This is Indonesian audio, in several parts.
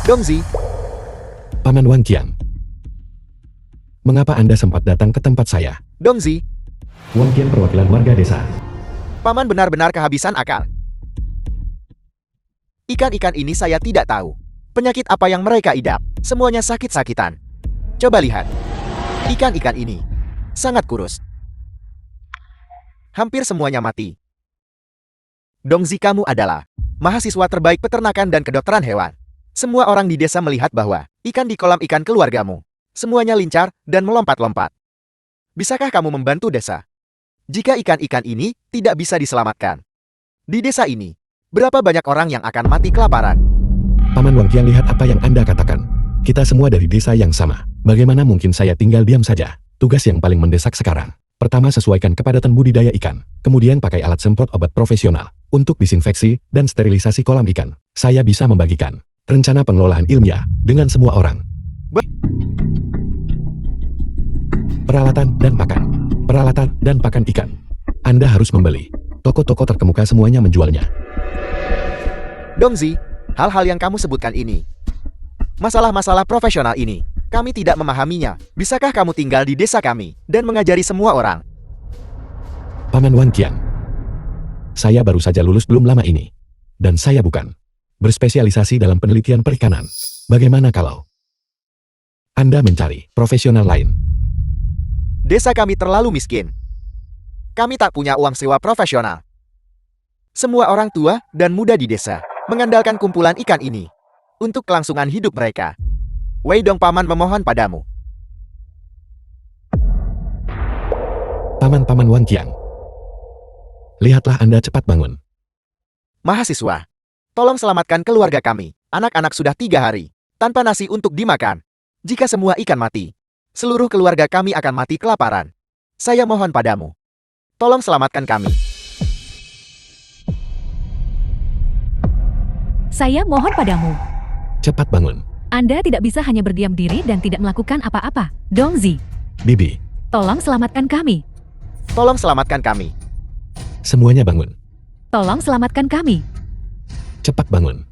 Dongzi, Paman Wang Qiang. Mengapa Anda sempat datang ke tempat saya? Dongzi, Wang Qiang perwakilan warga desa. Paman benar-benar kehabisan akal. Ikan-ikan ini saya tidak tahu. Penyakit apa yang mereka idap? Semuanya sakit-sakitan. Coba lihat. Ikan-ikan ini sangat kurus. Hampir semuanya mati. Dongzi, kamu adalah mahasiswa terbaik peternakan dan kedokteran hewan. Semua orang di desa melihat bahwa ikan di kolam ikan keluargamu semuanya lincah dan melompat-lompat. Bisakah kamu membantu desa? Jika ikan-ikan ini tidak bisa diselamatkan. Di desa ini, berapa banyak orang yang akan mati kelaparan? Paman Wang Qiang, lihat apa yang Anda katakan. Kita semua dari desa yang sama. Bagaimana mungkin saya tinggal diam saja? Tugas yang paling mendesak sekarang. Pertama, sesuaikan kepadatan budidaya ikan. Kemudian pakai alat semprot obat profesional untuk disinfeksi dan sterilisasi kolam ikan. Saya bisa membagikan rencana pengelolaan ilmiah dengan semua orang. Peralatan dan pakan ikan. Anda harus membeli. Toko-toko terkemuka semuanya menjualnya. Dongzi, hal-hal yang kamu sebutkan ini, masalah-masalah profesional ini, kami tidak memahaminya. Bisakah kamu tinggal di desa kami dan mengajari semua orang? Paman Wang Qiang, saya baru saja lulus belum lama ini. Dan saya bukan berspesialisasi dalam penelitian perikanan. Bagaimana kalau Anda mencari profesional lain? Desa kami terlalu miskin. Kami tak punya uang sewa profesional. Semua orang tua dan muda di desa mengandalkan kumpulan ikan ini untuk kelangsungan hidup mereka. Weidong, Paman memohon padamu. Paman Wang Qiang, lihatlah, Anda cepat bangun. Mahasiswa, tolong selamatkan keluarga kami. Anak-anak sudah 3 hari tanpa nasi untuk dimakan. Jika semua ikan mati, seluruh keluarga kami akan mati kelaparan. Saya mohon padamu, tolong selamatkan kami. Saya mohon padamu. Cepat bangun. Anda tidak bisa hanya berdiam diri dan tidak melakukan apa-apa. Dongzi, Bibi, tolong selamatkan kami. Tolong selamatkan kami. semuanya bangun. Tolong selamatkan kami. Cepat bangun.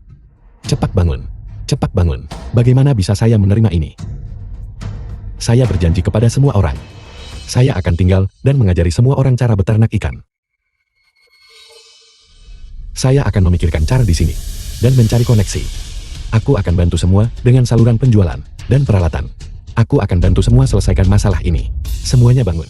Cepat bangun. Cepat bangun. Bagaimana bisa saya menerima ini? Saya berjanji kepada semua orang. Saya akan tinggal dan mengajari semua orang cara beternak ikan. Saya akan memikirkan cara di sini dan mencari koneksi. Aku akan bantu semua dengan saluran penjualan dan peralatan. Aku akan bantu semua selesaikan masalah ini. Semuanya bangun.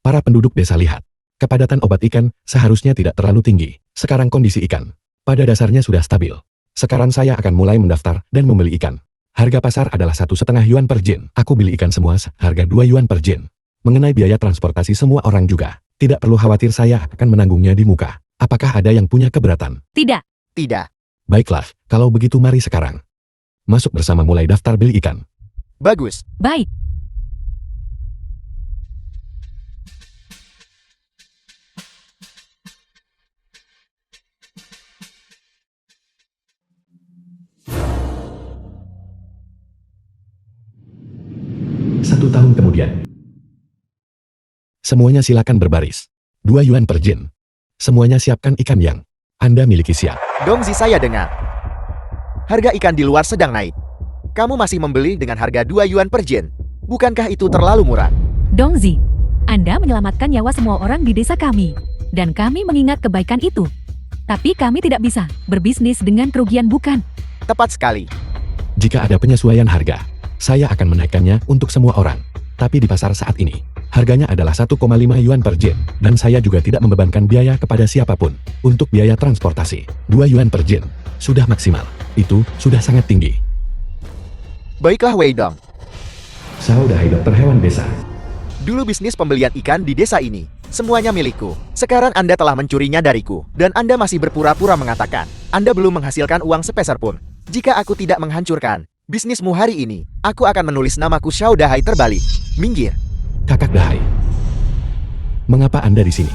Para penduduk desa lihat. Kepadatan obat ikan seharusnya tidak terlalu tinggi. Sekarang kondisi ikan pada dasarnya sudah stabil. Sekarang saya akan mulai mendaftar dan membeli ikan. Harga pasar adalah 1,5 yuan per jin. Aku beli ikan semua harga 2 yuan per jin. Mengenai biaya transportasi semua orang juga. Tidak perlu khawatir, saya akan menanggungnya di muka. Apakah ada yang punya keberatan? Tidak. Tidak. Baiklah, kalau begitu mari sekarang masuk bersama mulai daftar beli ikan. Bagus. Baik. Satu tahun kemudian. Semuanya silakan berbaris. 2 yuan per jin. Semuanya siapkan ikan yang Anda miliki siap. Dongzi, saya dengar harga ikan di luar sedang naik. Kamu masih membeli dengan harga 2 yuan per jin. Bukankah itu terlalu murah? Dongzi, Anda menyelamatkan nyawa semua orang di desa kami. Dan kami mengingat kebaikan itu. Tapi kami tidak bisa berbisnis dengan kerugian, bukan? Tepat sekali. Jika ada penyesuaian harga, saya akan menaikkannya untuk semua orang. Tapi di pasar saat ini, harganya adalah 1,5 yuan per jin. Dan saya juga tidak membebankan biaya kepada siapapun. Untuk biaya transportasi, 2 yuan per jin. Sudah maksimal. Itu sudah sangat tinggi. Baiklah Weidong. Saudara dokter hewan desa. Dulu bisnis pembelian ikan di desa ini semuanya milikku. Sekarang Anda telah mencurinya dariku. Dan Anda masih berpura-pura mengatakan Anda belum menghasilkan uang sepeser pun. Jika aku tidak menghancurkan bisnismu hari ini, aku akan menulis namaku Xiao Dahai terbalik. Minggir. Kakak Dahai. Mengapa Anda di sini?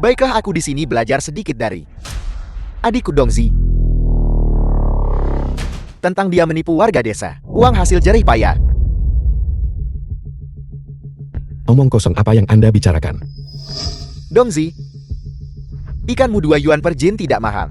Baiklah, aku di sini belajar sedikit dari adikku Dongzi. Tentang dia menipu warga desa. Uang hasil jerih payah. Omong kosong, apa yang Anda bicarakan? Dongzi, ikanmu 2 yuan per jin tidak mahal.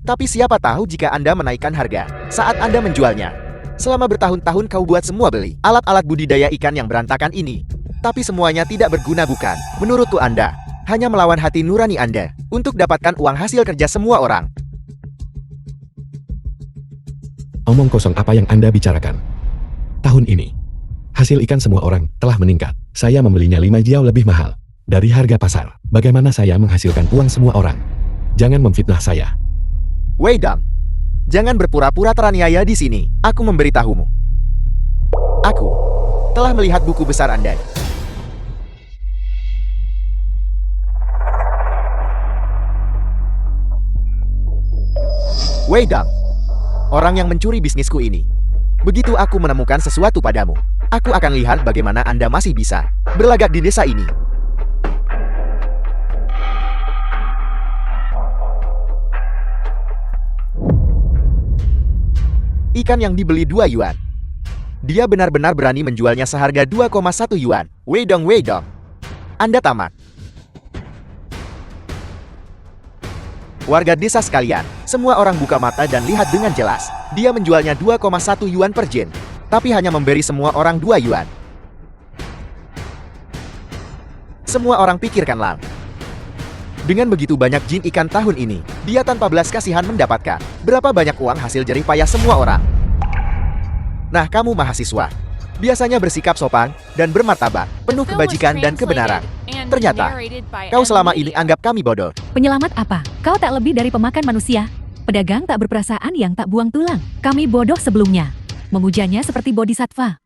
Tapi siapa tahu jika Anda menaikkan harga saat Anda menjualnya. Selama bertahun-tahun kau buat semua beli alat-alat budidaya ikan yang berantakan ini. Tapi semuanya tidak berguna bukan? Menurutku Anda hanya melawan hati nurani Anda untuk dapatkan uang hasil kerja semua orang. Omong kosong apa yang Anda bicarakan? Tahun ini, hasil ikan semua orang telah meningkat. Saya membelinya 5 jiao lebih mahal dari harga pasar. Bagaimana saya menghasilkan uang semua orang? Jangan memfitnah saya. Wei Dong, jangan berpura-pura teraniaya di sini. Aku memberitahumu. Aku telah melihat buku besar Anda. Wei Dong, orang yang mencuri bisnisku ini. Begitu aku menemukan sesuatu padamu, aku akan lihat bagaimana Anda masih bisa berlagak di desa ini. Ikan yang dibeli 2 yuan. Dia benar-benar berani menjualnya seharga 2,1 yuan. Wei Dong, Anda tamat. Warga desa sekalian, semua orang buka mata dan lihat dengan jelas. Dia menjualnya 2,1 yuan per jin, tapi hanya memberi semua orang 2 yuan. Semua orang pikirkanlah. Dengan begitu banyak jin ikan tahun ini, dia tanpa belas kasihan mendapatkan berapa banyak uang hasil jerih payah semua orang. Nah, kamu mahasiswa biasanya bersikap sopan dan bermartabat, penuh kebajikan dan kebenaran. Ternyata, kau selama ini anggap kami bodoh. Penyelamat apa? Kau tak lebih dari pemakan manusia. Pedagang tak berperasaan yang tak buang tulang. Kami bodoh sebelumnya. Memujanya seperti bodhisattva.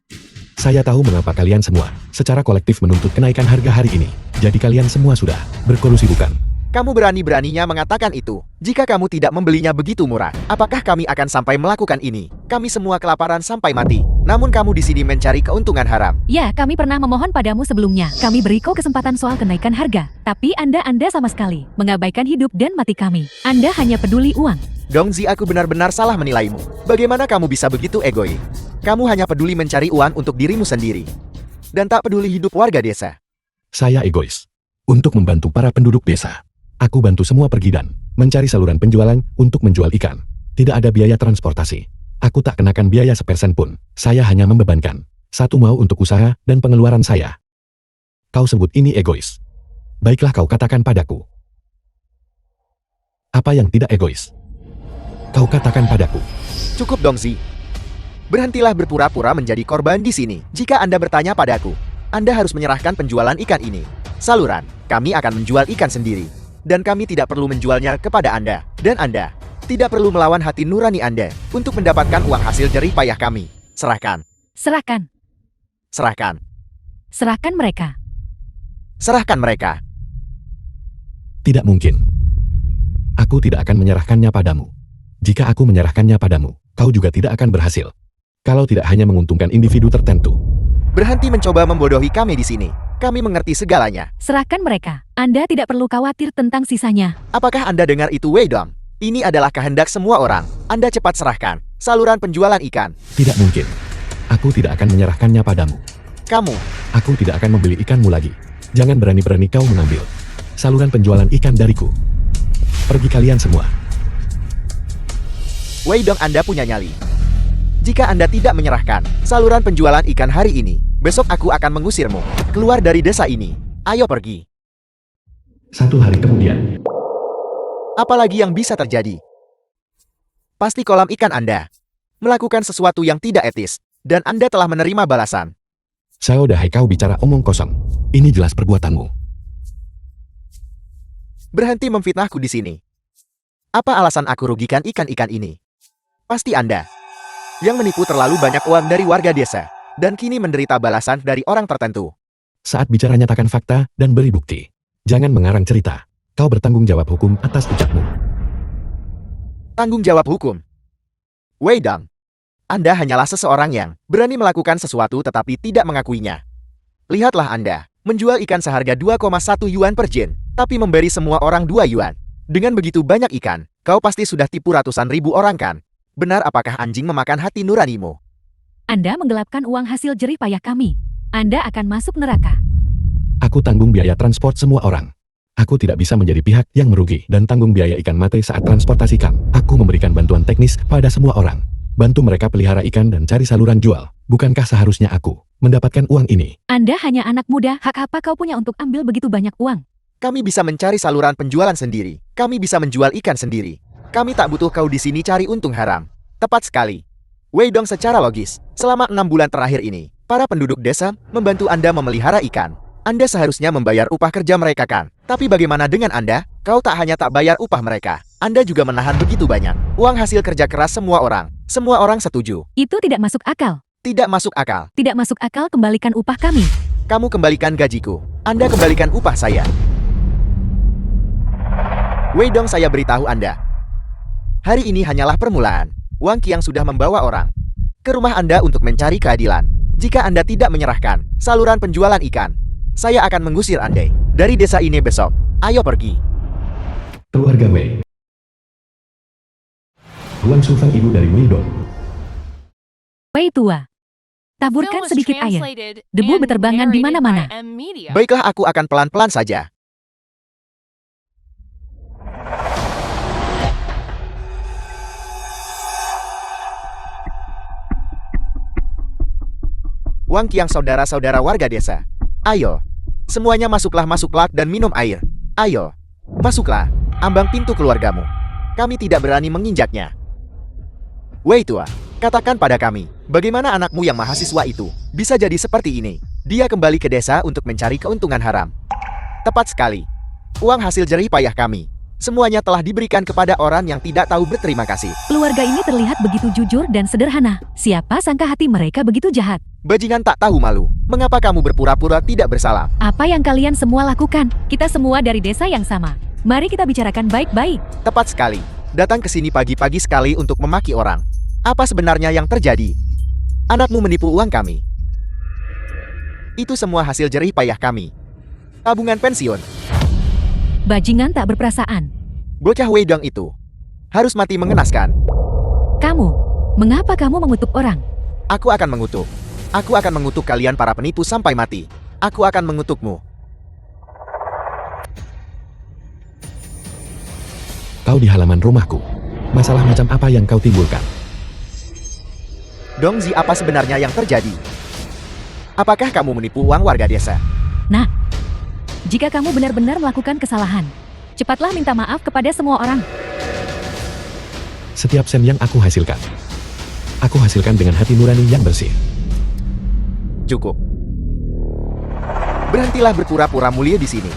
Saya tahu mengapa kalian semua secara kolektif menuntut kenaikan harga hari ini. Jadi kalian semua sudah berkolusi bukan? Kamu berani-beraninya mengatakan itu. Jika kamu tidak membelinya begitu murah, apakah kami akan sampai melakukan ini? Kami semua kelaparan sampai mati. Namun kamu di sini mencari keuntungan haram. Ya, kami pernah memohon padamu sebelumnya. Kami beri kau kesempatan soal kenaikan harga. Tapi Anda sama sekali mengabaikan hidup dan mati kami. Anda hanya peduli uang. Dongzi, aku benar-benar salah menilaimu. Bagaimana kamu bisa begitu egois? Kamu hanya peduli mencari uang untuk dirimu sendiri. Dan tak peduli hidup warga desa. Saya egois. Untuk membantu para penduduk desa. Aku bantu semua pergi dan mencari saluran penjualan untuk menjual ikan. Tidak ada biaya transportasi. Aku tak kenakan biaya sepersen pun. Saya hanya membebankan. Satu mau untuk usaha dan pengeluaran saya. Kau sebut ini egois. Baiklah kau katakan padaku. Apa yang tidak egois? Kau katakan padaku. Cukup Dongzi. Berhentilah berpura-pura menjadi korban di sini. Jika Anda bertanya padaku, Anda harus menyerahkan penjualan ikan ini. Saluran, kami akan menjual ikan sendiri. Dan kami tidak perlu menjualnya kepada Anda. Dan Anda tidak perlu melawan hati nurani Anda untuk mendapatkan uang hasil jerih payah kami. Serahkan. Serahkan. Serahkan. Serahkan mereka. Serahkan mereka. Tidak mungkin. Aku tidak akan menyerahkannya padamu. Jika aku menyerahkannya padamu, kau juga tidak akan berhasil. Kalau tidak hanya menguntungkan individu tertentu. Berhenti mencoba membodohi kami di sini. Kami mengerti segalanya. Serahkan mereka. Anda tidak perlu khawatir tentang sisanya. Apakah Anda dengar itu, Wei Dong? Ini adalah kehendak semua orang. Anda cepat serahkan saluran penjualan ikan. Tidak mungkin. Aku tidak akan menyerahkannya padamu. Kamu. Aku tidak akan membeli ikanmu lagi. Jangan berani-berani kau mengambil saluran penjualan ikan dariku. Pergi kalian semua. Wei Dong, Anda punya nyali. Jika Anda tidak menyerahkan saluran penjualan ikan hari ini, besok aku akan mengusirmu keluar dari desa ini. Ayo pergi. 1 hari kemudian. Apalagi yang bisa terjadi? Pasti kolam ikan Anda melakukan sesuatu yang tidak etis, dan Anda telah menerima balasan. Saudahai kau bicara omong kosong. Ini jelas perbuatanmu. Berhenti memfitnahku di sini. Apa alasan aku rugikan ikan-ikan ini? Pasti Anda yang menipu terlalu banyak uang dari warga desa, dan kini menderita balasan dari orang tertentu. Saat bicara nyatakan fakta dan beri bukti. Jangan mengarang cerita. Kau bertanggung jawab hukum atas ucapmu. Tanggung jawab hukum? Wei Dong, Anda hanyalah seseorang yang berani melakukan sesuatu tetapi tidak mengakuinya. Lihatlah Anda, menjual ikan seharga 2,1 yuan per jin, tapi memberi semua orang 2 yuan. Dengan begitu banyak ikan, kau pasti sudah tipu ratusan ribu orang kan? Benar, apakah anjing memakan hati nuranimu? Anda menggelapkan uang hasil jerih payah kami. Anda akan masuk neraka. Aku tanggung biaya transport semua orang. Aku tidak bisa menjadi pihak yang merugi dan tanggung biaya ikan mate saat transportasi ikan. Aku memberikan bantuan teknis pada semua orang. Bantu mereka pelihara ikan dan cari saluran jual. Bukankah seharusnya aku mendapatkan uang ini? Anda hanya anak muda, hak apa kau punya untuk ambil begitu banyak uang? Kami bisa mencari saluran penjualan sendiri. Kami bisa menjual ikan sendiri. Kami tak butuh kau di sini cari untung haram. Tepat sekali. Wei Dong, secara logis, selama 6 bulan terakhir ini, para penduduk desa membantu Anda memelihara ikan. Anda seharusnya membayar upah kerja mereka kan? Tapi bagaimana dengan Anda? Kau tak hanya tak bayar upah mereka, Anda juga menahan begitu banyak uang hasil kerja keras semua orang. Semua orang setuju. Itu tidak masuk akal. Tidak masuk akal. Tidak masuk akal, kembalikan upah kami. Kamu kembalikan gajiku. Anda kembalikan upah saya. Wei Dong, saya beritahu Anda. Hari ini hanyalah permulaan. Wang Qiang sudah membawa orang ke rumah Anda untuk mencari keadilan. Jika Anda tidak menyerahkan saluran penjualan ikan, saya akan mengusir Anda dari desa ini besok. Ayo pergi. Keluarga Wei. Tuan Sufang, ibu dari Wei Dong. Wei tua, taburkan sedikit air. Debu berterbangan di mana-mana. Baiklah, aku akan pelan-pelan saja. Wang Qiang, saudara-saudara warga desa. Ayo, semuanya masuklah dan minum air. Ayo, masuklah, ambang pintu keluargamu. Kami tidak berani menginjaknya. Wei tua, katakan pada kami, bagaimana anakmu yang mahasiswa itu bisa jadi seperti ini? Dia kembali ke desa untuk mencari keuntungan haram. Tepat sekali. Uang hasil jerih payah kami semuanya telah diberikan kepada orang yang tidak tahu berterima kasih. Keluarga ini terlihat begitu jujur dan sederhana. Siapa sangka hati mereka begitu jahat? Bajingan tak tahu malu. Mengapa kamu berpura-pura tidak bersalah? Apa yang kalian semua lakukan? Kita semua dari desa yang sama. Mari kita bicarakan baik-baik. Tepat sekali. Datang ke sini pagi-pagi sekali untuk memaki orang. Apa sebenarnya yang terjadi? Anakmu menipu uang kami. Itu semua hasil jerih payah kami. Tabungan pensiun. Bajingan tak berperasaan. Bocah Wei Dong itu harus mati mengenaskan. Kamu, mengapa kamu mengutuk orang? Aku akan mengutuk. Aku akan mengutuk kalian para penipu sampai mati. Aku akan mengutukmu. Kau di halaman rumahku. Masalah macam apa yang kau timbulkan? Dongzi, apa sebenarnya yang terjadi? Apakah kamu menipu uang warga desa? Nah, jika kamu benar-benar melakukan kesalahan, cepatlah minta maaf kepada semua orang. Setiap sen yang aku hasilkan dengan hati nurani yang bersih. Cukup. Berhentilah berpura-pura mulia di sini.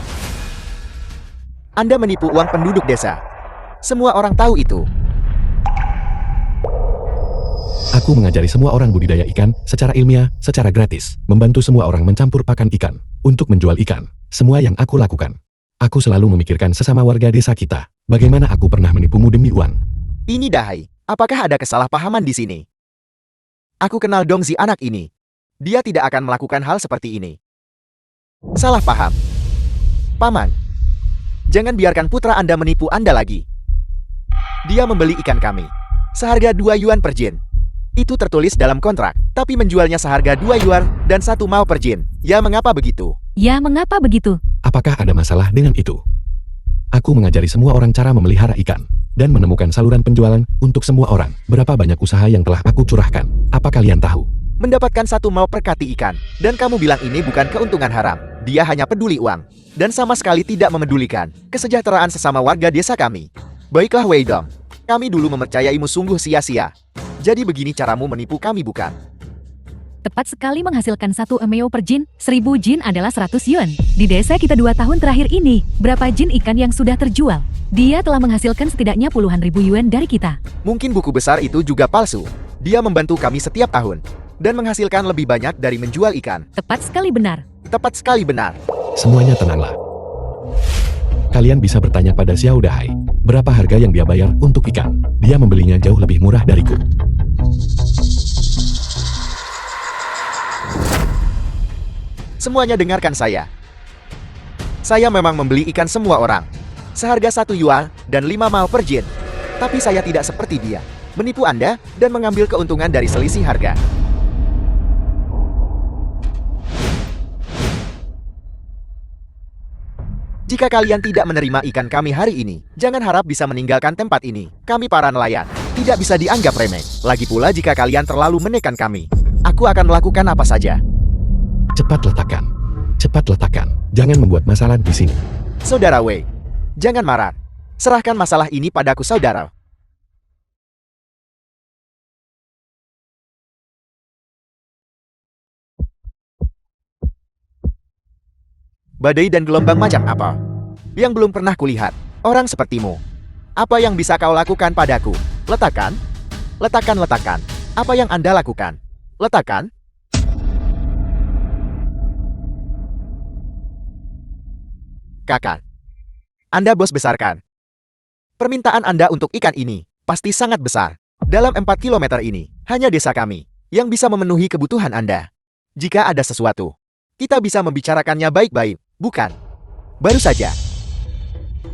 Anda menipu uang penduduk desa. Semua orang tahu itu. Aku mengajari semua orang budidaya ikan secara ilmiah, secara gratis, membantu semua orang mencampur pakan ikan untuk menjual ikan. Semua yang aku lakukan. Aku selalu memikirkan sesama warga desa kita. Bagaimana aku pernah menipumu demi uang? Ini Dahai, apakah ada kesalahpahaman di sini? Aku kenal Dongzi anak ini. Dia tidak akan melakukan hal seperti ini. Salah paham. Paman, jangan biarkan putra Anda menipu Anda lagi. Dia membeli ikan kami seharga 2 yuan per jin. Itu tertulis dalam kontrak, tapi menjualnya seharga 2 yuan dan 1 mao per jin. Ya, mengapa begitu? Ya, mengapa begitu? Apakah ada masalah dengan itu? Aku mengajari semua orang cara memelihara ikan dan menemukan saluran penjualan untuk semua orang. Berapa banyak usaha yang telah aku curahkan? Apa kalian tahu? Mendapatkan 1 mao per kati ikan, dan kamu bilang ini bukan keuntungan haram. Dia hanya peduli uang, dan sama sekali tidak memedulikan kesejahteraan sesama warga desa kami. Baiklah Wei Dong, kami dulu mempercayaimu sungguh sia-sia. Jadi begini caramu menipu kami, bukan? Tepat sekali, menghasilkan 1 mao per jin. 1000 jin adalah 100 yuan. Di desa kita 2 tahun terakhir ini, berapa jin ikan yang sudah terjual? Dia telah menghasilkan setidaknya puluhan ribu yuan dari kita. Mungkin buku besar itu juga palsu. Dia membantu kami setiap tahun dan menghasilkan lebih banyak dari menjual ikan. Tepat sekali benar. Tepat sekali benar. Semuanya tenanglah. Kalian bisa bertanya pada Xiao Dahai, berapa harga yang dia bayar untuk ikan. Dia membelinya jauh lebih murah dariku. Semuanya dengarkan saya. Saya memang membeli ikan semua orang seharga 1 yuan dan 5 mao per jin. Tapi saya tidak seperti dia, menipu Anda dan mengambil keuntungan dari selisih harga. Jika kalian tidak menerima ikan kami hari ini, jangan harap bisa meninggalkan tempat ini. Kami para nelayan, tidak bisa dianggap remeh. Lagi pula jika kalian terlalu menekan kami, aku akan melakukan apa saja. Cepat letakkan. Cepat letakkan. Jangan membuat masalah di sini. Saudara Wei, jangan marah. Serahkan masalah ini padaku, saudara. Badai dan gelombang macam apa yang belum pernah kulihat? Orang sepertimu. Apa yang bisa kau lakukan padaku? Letakkan. Letakkan, letakkan. Apa yang Anda lakukan? Letakkan. Kakak. Anda bos besarkan. Permintaan Anda untuk ikan ini pasti sangat besar. Dalam 4 kilometer ini, hanya desa kami yang bisa memenuhi kebutuhan Anda. Jika ada sesuatu, kita bisa membicarakannya baik-baik, bukan? Baru saja.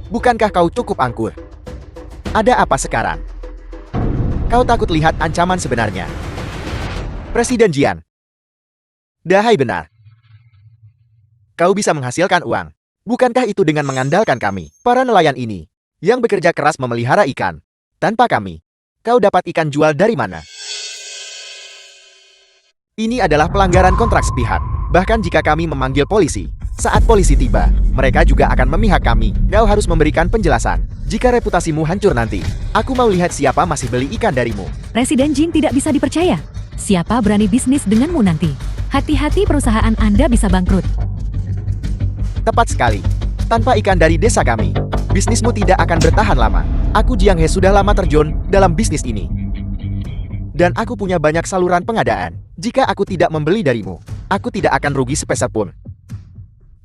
Bukankah kau cukup angkur? Ada apa sekarang? Kau takut lihat ancaman sebenarnya? Presiden Jian. Dahai benar. Kau bisa menghasilkan uang. Bukankah itu dengan mengandalkan kami, para nelayan ini, yang bekerja keras memelihara ikan? Tanpa kami, kau dapat ikan jual dari mana? Ini adalah pelanggaran kontrak sepihak. Bahkan jika kami memanggil polisi, saat polisi tiba, mereka juga akan memihak kami. Kau harus memberikan penjelasan. Jika reputasimu hancur nanti, aku mau lihat siapa masih beli ikan darimu. Presiden Jin tidak bisa dipercaya. Siapa berani bisnis denganmu nanti? Hati-hati, perusahaan Anda bisa bangkrut. Tepat sekali. Tanpa ikan dari desa kami, bisnismu tidak akan bertahan lama. Aku Jiang He sudah lama terjun dalam bisnis ini. Dan aku punya banyak saluran pengadaan. Jika aku tidak membeli darimu, aku tidak akan rugi sepeser pun.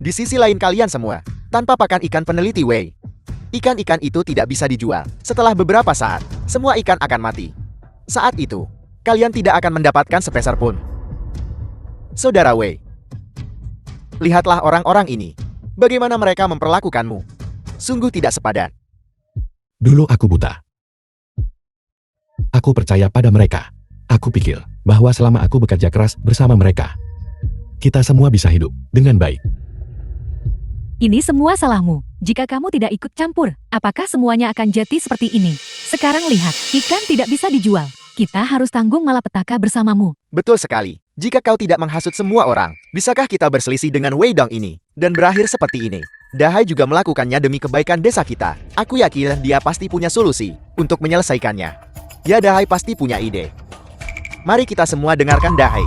Di sisi lain kalian semua, tanpa pakan ikan peneliti Wei, ikan-ikan itu tidak bisa dijual. Setelah beberapa saat, semua ikan akan mati. Saat itu, kalian tidak akan mendapatkan sepeser pun. Saudara Wei, lihatlah orang-orang ini. Bagaimana mereka memperlakukanmu? Sungguh tidak sepadan. Dulu aku buta. Aku percaya pada mereka. Aku pikir bahwa selama aku bekerja keras bersama mereka, kita semua bisa hidup dengan baik. Ini semua salahmu. Jika kamu tidak ikut campur, apakah semuanya akan jadi seperti ini? Sekarang lihat, ikan tidak bisa dijual. Kita harus tanggung malapetaka bersamamu. Betul sekali. Jika kau tidak menghasut semua orang, bisakah kita berselisih dengan Wei Dong ini dan berakhir seperti ini? Dahai juga melakukannya demi kebaikan desa kita. Aku yakin dia pasti punya solusi untuk menyelesaikannya. Ya, Dahai pasti punya ide. Mari kita semua dengarkan Dahai.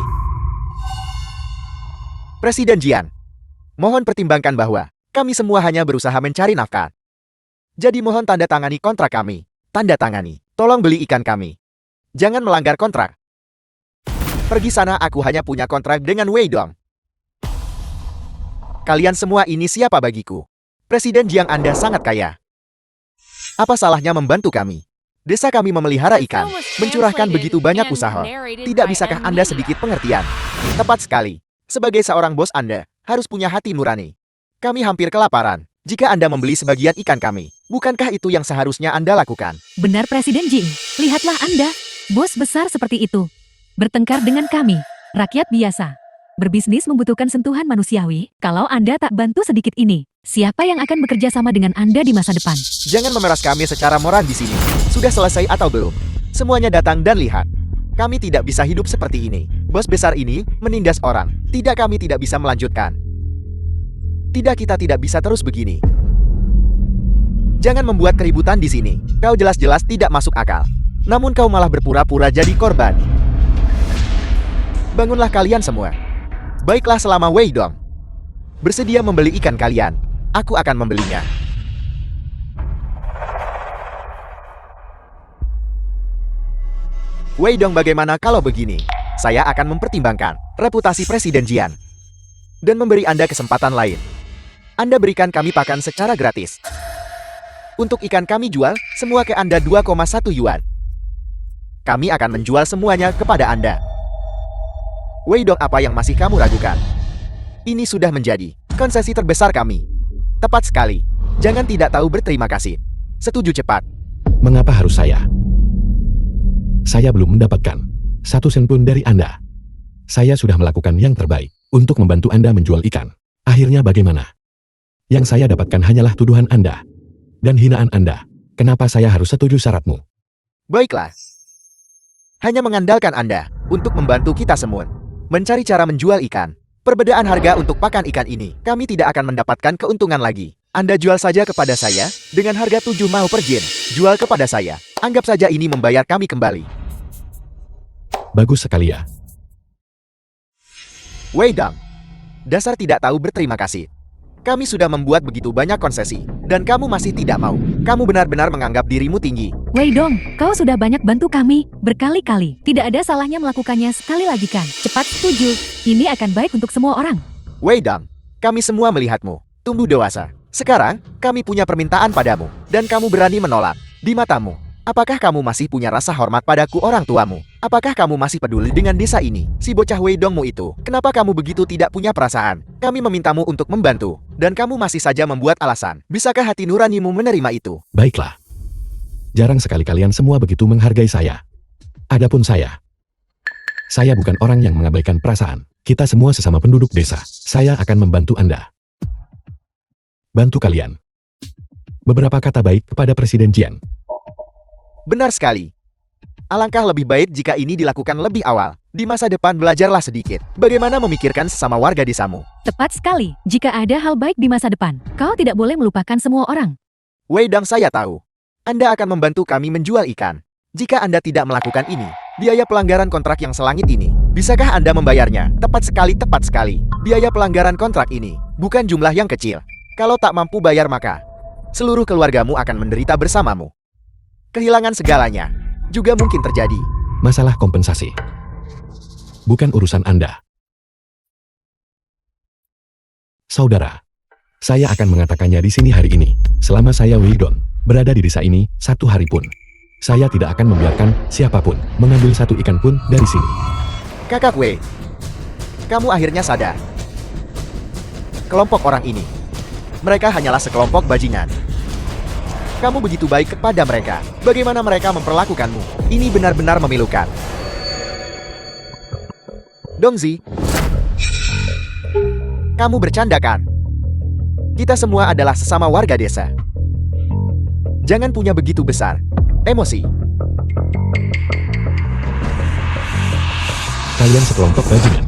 Presiden Jian, mohon pertimbangkan bahwa kami semua hanya berusaha mencari nafkah. Jadi mohon tanda tangani kontrak kami. Tanda tangani. Tolong beli ikan kami. Jangan melanggar kontrak. Pergi sana, aku hanya punya kontrak dengan Wei Dong. Kalian semua ini siapa bagiku? Presiden Jiang, Anda sangat kaya. Apa salahnya membantu kami? Desa kami memelihara ikan, mencurahkan begitu banyak usaha. Tidak bisakah Anda sedikit pengertian? Tepat sekali. Sebagai seorang bos Anda, harus punya hati nurani. Kami hampir kelaparan. Jika Anda membeli sebagian ikan kami, bukankah itu yang seharusnya Anda lakukan? Benar, Presiden Jin. Lihatlah Anda, bos besar seperti itu. Bertengkar dengan kami, rakyat biasa. Berbisnis membutuhkan sentuhan manusiawi. Kalau Anda tak bantu sedikit ini, siapa yang akan bekerja sama dengan Anda di masa depan? Jangan memeras kami secara moral di sini. Sudah selesai atau belum? Semuanya datang dan lihat. Kami tidak bisa hidup seperti ini. Bos besar ini menindas orang. Tidak, kami tidak bisa melanjutkan. Tidak, kita tidak bisa terus begini. Jangan membuat keributan di sini. Kau jelas-jelas tidak masuk akal. Namun kau malah berpura-pura jadi korban. Bangunlah kalian semua. Baiklah, selama Wei Dong bersedia membeli ikan kalian, aku akan membelinya. Wei Dong, bagaimana kalau begini? Saya akan mempertimbangkan reputasi Presiden Jian dan memberi Anda kesempatan lain. Anda berikan kami pakan secara gratis. Untuk ikan kami jual, semua ke Anda 2,1 yuan. Kami akan menjual semuanya kepada Anda. Wei Dong, apa yang masih kamu ragukan? Ini sudah menjadi konsesi terbesar kami. Tepat sekali. Jangan tidak tahu berterima kasih. Setuju cepat. Mengapa harus saya? Saya belum mendapatkan 1 sen pun dari Anda. Saya sudah melakukan yang terbaik untuk membantu Anda menjual ikan. Akhirnya bagaimana? Yang saya dapatkan hanyalah tuduhan Anda. Dan hinaan Anda. Kenapa saya harus setuju syaratmu? Baiklah. Hanya mengandalkan Anda untuk membantu kita semua mencari cara menjual ikan. Perbedaan harga untuk pakan ikan ini, kami tidak akan mendapatkan keuntungan lagi. Anda jual saja kepada saya dengan harga 7 mao per jin. Jual kepada saya. Anggap saja ini membayar kami kembali. Bagus sekali ya. Wei Dong, dasar tidak tahu berterima kasih. Kami sudah membuat begitu banyak konsesi, dan kamu masih tidak mau. Kamu benar-benar menganggap dirimu tinggi. Wei Dong, kau sudah banyak bantu kami berkali-kali. Tidak ada salahnya melakukannya sekali lagi kan? Cepat setuju. Ini akan baik untuk semua orang. Wei Dong, kami semua melihatmu tumbuh dewasa. Sekarang, kami punya permintaan padamu, dan kamu berani menolak. Di matamu, apakah kamu masih punya rasa hormat padaku orang tuamu? Apakah kamu masih peduli dengan desa ini? Si bocah Wei Dongmu itu, kenapa kamu begitu tidak punya perasaan? Kami memintamu untuk membantu, dan kamu masih saja membuat alasan. Bisakah hati nuranimu menerima itu? Baiklah. Jarang sekali kalian semua begitu menghargai saya. Adapun saya bukan orang yang mengabaikan perasaan. Kita semua sesama penduduk desa. Saya akan membantu Anda. Bantu kalian. Beberapa kata baik kepada Presiden Jian. Benar sekali. Alangkah lebih baik jika ini dilakukan lebih awal. Di masa depan belajarlah sedikit. Bagaimana memikirkan sesama warga desamu. Tepat sekali. Jika ada hal baik di masa depan, kau tidak boleh melupakan semua orang. Wei Dong, saya tahu. Anda akan membantu kami menjual ikan. Jika Anda tidak melakukan ini, biaya pelanggaran kontrak yang selangit ini, bisakah Anda membayarnya? Tepat sekali. Biaya pelanggaran kontrak ini, bukan jumlah yang kecil. Kalau tak mampu bayar maka, seluruh keluargamu akan menderita bersamamu. Kehilangan segalanya, juga mungkin terjadi. Masalah kompensasi. Bukan urusan Anda. Saudara, saya akan mengatakannya di sini hari ini. Selama saya Wei Dong berada di desa ini, 1 hari pun, saya tidak akan membiarkan siapapun mengambil 1 ikan pun dari sini. Kakak Wei, kamu akhirnya sadar. Kelompok orang ini, mereka hanyalah sekelompok bajingan. Kamu begitu baik kepada mereka. Bagaimana mereka memperlakukanmu? Ini benar-benar memilukan. Dongzi, kamu bercanda kan? Kita semua adalah sesama warga desa. Jangan punya begitu besar emosi. Kalian sekelompok bajingan.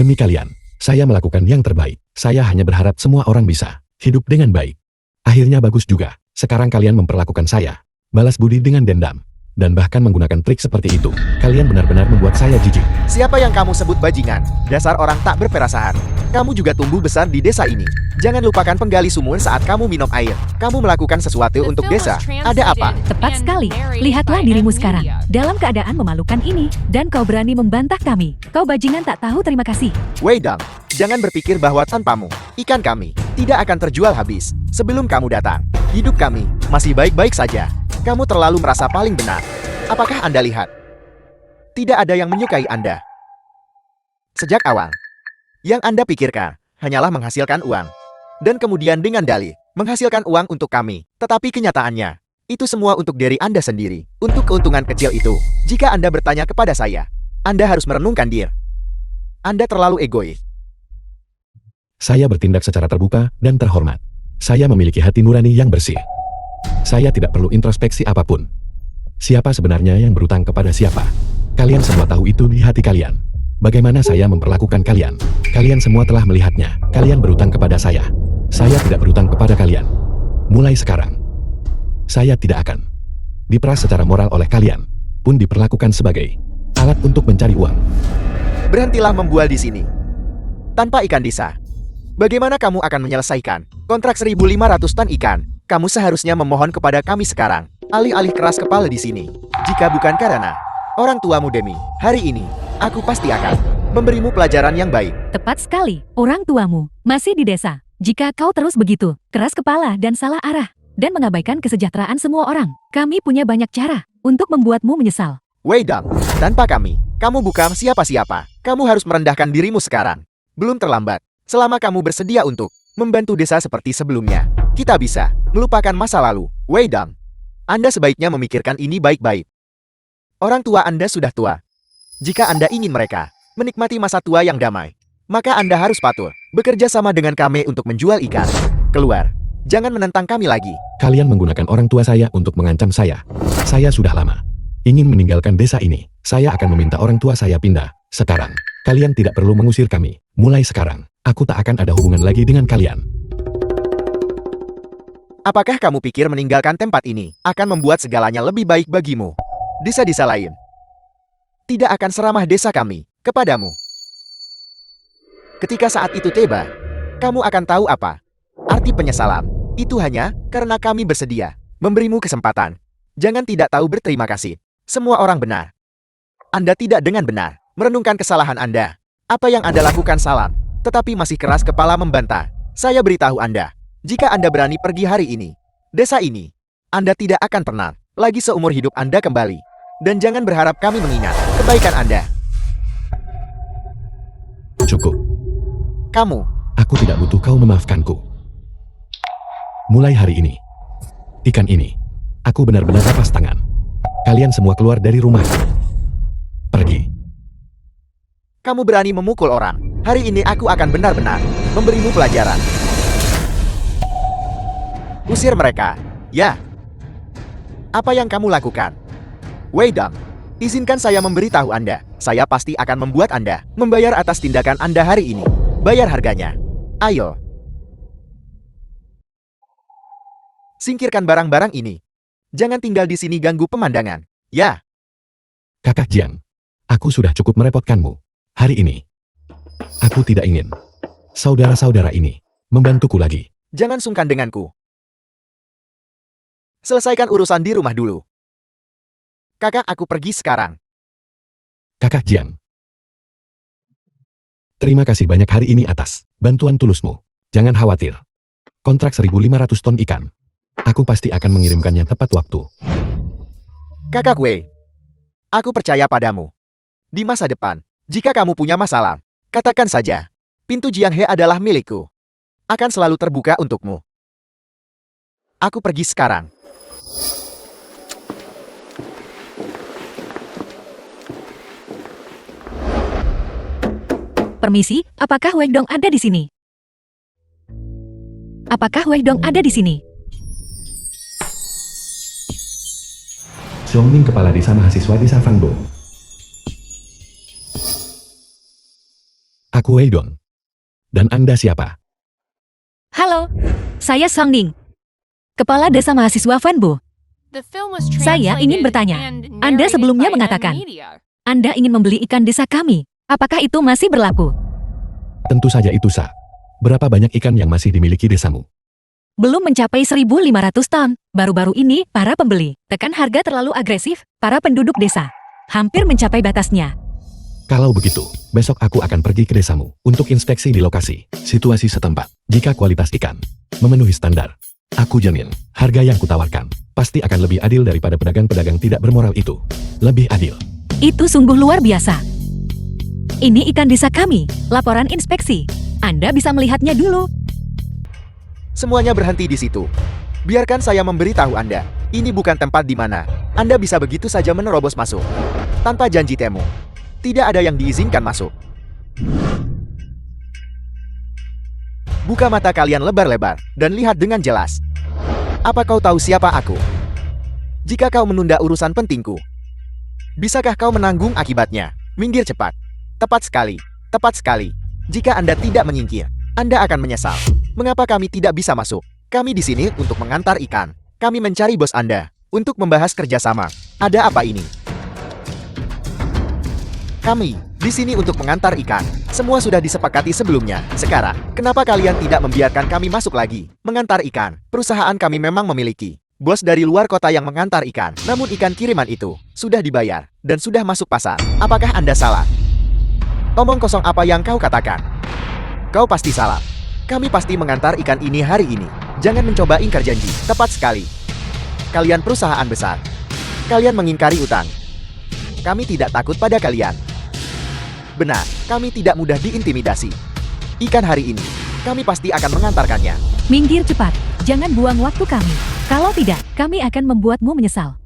Demi kalian, saya melakukan yang terbaik. Saya hanya berharap semua orang bisa hidup dengan baik. Akhirnya bagus juga. Sekarang kalian memperlakukan saya balas budi dengan dendam. Dan bahkan menggunakan trik seperti itu. Kalian benar-benar membuat saya jijik. Siapa yang kamu sebut bajingan? Dasar orang tak berperasaan. Kamu juga tumbuh besar di desa ini. Jangan lupakan penggali sumur saat kamu minum air. Kamu melakukan sesuatu untuk desa. Ada apa? Tepat sekali. Lihatlah dirimu sekarang. Dalam keadaan memalukan ini. Dan kau berani membantah kami. Kau bajingan tak tahu terima kasih. Wei Dong, jangan berpikir bahwa tanpamu, ikan kami tidak akan terjual habis. Sebelum kamu datang, hidup kami masih baik-baik saja. Kamu terlalu merasa paling benar. Apakah Anda lihat? Tidak ada yang menyukai Anda. Sejak awal, yang Anda pikirkan hanyalah menghasilkan uang. Dan kemudian dengan dalih, menghasilkan uang untuk kami. Tetapi kenyataannya, itu semua untuk diri Anda sendiri. Untuk keuntungan kecil itu, jika Anda bertanya kepada saya, Anda harus merenungkan diri. Anda terlalu egois. Saya bertindak secara terbuka dan terhormat. Saya memiliki hati nurani yang bersih. Saya tidak perlu introspeksi apapun. Siapa sebenarnya yang berutang kepada siapa? Kalian semua tahu itu di hati kalian. Bagaimana saya memperlakukan kalian? Kalian semua telah melihatnya. Kalian berutang kepada saya. Saya tidak berutang kepada kalian. Mulai sekarang, saya tidak akan diperas secara moral oleh kalian, pun diperlakukan sebagai alat untuk mencari uang. Berhentilah membual di sini. Tanpa ikan desa, bagaimana kamu akan menyelesaikan kontrak 1.500 ton ikan? Kamu seharusnya memohon kepada kami sekarang. Alih-alih keras kepala di sini. Jika bukan karena orang tuamu Demi, hari ini, aku pasti akan memberimu pelajaran yang baik. Tepat sekali. Orang tuamu masih di desa. Jika kau terus begitu, keras kepala dan salah arah, dan mengabaikan kesejahteraan semua orang, kami punya banyak cara untuk membuatmu menyesal. Wei Dong, tanpa kami, kamu bukan siapa-siapa. Kamu harus merendahkan dirimu sekarang. Belum terlambat. Selama kamu bersedia untuk membantu desa seperti sebelumnya, kita bisa melupakan masa lalu. Wei Dong, Anda sebaiknya memikirkan ini baik-baik. Orang tua Anda sudah tua. Jika Anda ingin mereka menikmati masa tua yang damai, maka Anda harus patuh Bekerja sama dengan kami untuk menjual ikan. Keluar. Jangan menentang kami lagi. Kalian menggunakan orang tua saya untuk mengancam saya. Saya sudah lama ingin meninggalkan desa ini. Saya akan meminta orang tua saya pindah. Sekarang, kalian tidak perlu mengusir kami. Mulai sekarang, aku tak akan ada hubungan lagi dengan kalian. Apakah kamu pikir meninggalkan tempat ini akan membuat segalanya lebih baik bagimu? Desa-desa lain tidak akan seramah desa kami kepadamu. Ketika saat itu tiba, kamu akan tahu apa arti penyesalan. Itu hanya karena kami bersedia memberimu kesempatan. Jangan tidak tahu berterima kasih. Semua orang benar. Anda tidak dengan benar merenungkan kesalahan Anda. Apa yang Anda lakukan salah, tetapi masih keras kepala membantah. Saya beritahu Anda, jika Anda berani pergi hari ini, desa ini, Anda tidak akan pernah lagi seumur hidup Anda kembali. Dan jangan berharap kami mengingat kebaikan Anda. Cukup. Kamu, Aku tidak butuh kau memaafkanku. Mulai hari ini, ikan ini, aku benar-benar lepas tangan. Kalian semua keluar dari rumah. Pergi. kamu berani memukul orang. Hari ini aku akan benar-benar memberimu pelajaran. Usir mereka. Ya. Apa yang kamu lakukan? Wei Dong, izinkan saya memberitahu Anda. Saya pasti akan membuat Anda membayar atas tindakan Anda hari ini. Bayar harganya. Ayo. Singkirkan barang-barang ini. Jangan tinggal di sini ganggu pemandangan. Ya. Kakak Jiang, aku sudah cukup merepotkanmu. Hari ini, aku tidak ingin saudara-saudara ini membantuku lagi. Jangan sungkan denganku. Selesaikan urusan di rumah dulu. Kakak, aku pergi sekarang. Kakak Jiang, terima kasih banyak hari ini atas bantuan tulusmu. Jangan khawatir. Kontrak 1.500 ton ikan. Aku pasti akan mengirimkannya tepat waktu. Kakak Wei, aku percaya padamu. Di masa depan, jika kamu punya masalah, katakan saja. Pintu Jiang He adalah milikku. Akan selalu terbuka untukmu. Aku pergi sekarang. Permisi, apakah Wei Dong ada di sini? Apakah Wei Dong ada di sini? Xiongming, kepala desa mahasiswa desa Fangbo. Aku Wei Dong. Dan Anda siapa? Halo, saya Song Ning, kepala desa mahasiswa Fanbo. Saya ingin bertanya, Anda sebelumnya mengatakan Anda ingin membeli ikan desa kami. Apakah itu masih berlaku? Tentu saja itu sah. Berapa banyak ikan yang masih dimiliki desamu? Belum mencapai 1.500 ton. Baru-baru ini, para pembeli tekan harga terlalu agresif. Para penduduk desa hampir mencapai batasnya. Kalau begitu, besok aku akan pergi ke desamu untuk inspeksi di lokasi situasi setempat. Jika kualitas ikan memenuhi standar, aku jamin harga yang kutawarkan pasti akan lebih adil daripada pedagang-pedagang tidak bermoral itu. Lebih adil. Itu sungguh luar biasa. Ini ikan desa kami. Laporan inspeksi. Anda bisa melihatnya dulu. Semuanya berhenti di situ. Biarkan saya memberitahu Anda. Ini bukan tempat di mana Anda bisa begitu saja menerobos masuk. Tanpa janji temu. Tidak ada yang diizinkan masuk. Buka mata kalian lebar-lebar dan lihat dengan jelas. Apa kau tahu siapa aku? Jika kau menunda urusan pentingku, bisakah kau menanggung akibatnya? Minggir cepat. Tepat sekali. Tepat sekali. Jika Anda tidak menyingkir, Anda akan menyesal. Mengapa kami tidak bisa masuk? Kami di sini untuk mengantar ikan. Kami mencari bos Anda untuk membahas kerjasama. Ada apa ini? Kami di sini untuk mengantar ikan. Semua sudah disepakati sebelumnya. Sekarang, kenapa kalian tidak membiarkan kami masuk lagi? Mengantar ikan. Perusahaan kami memang memiliki bos dari luar kota yang mengantar ikan. Namun ikan kiriman itu sudah dibayar dan sudah masuk pasar. Apakah Anda salah? Omong kosong apa yang kau katakan? Kau pasti salah. Kami pasti mengantar ikan ini hari ini. Jangan mencoba ingkar janji. Tepat sekali. Kalian perusahaan besar. Kalian mengingkari utang. Kami tidak takut pada kalian. Benar, kami tidak mudah diintimidasi. Ikan hari ini, kami pasti akan mengantarkannya. Minggir cepat. Jangan buang waktu kami. Kalau tidak, kami akan membuatmu menyesal.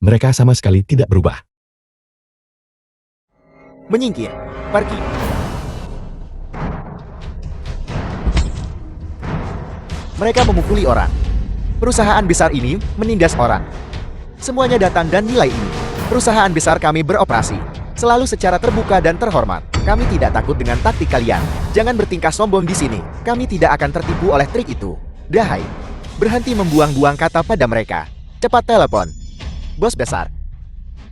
Mereka sama sekali tidak berubah. Menyingkir. Pergi. Mereka memukuli orang. Perusahaan besar ini menindas orang. Semuanya datang dan nilai ini. Perusahaan besar kami beroperasi selalu secara terbuka dan terhormat. Kami tidak takut dengan taktik kalian. Jangan bertingkah sombong di sini. Kami tidak akan tertipu oleh trik itu. Dahai, berhenti membuang-buang kata pada mereka. Cepat telepon bos besar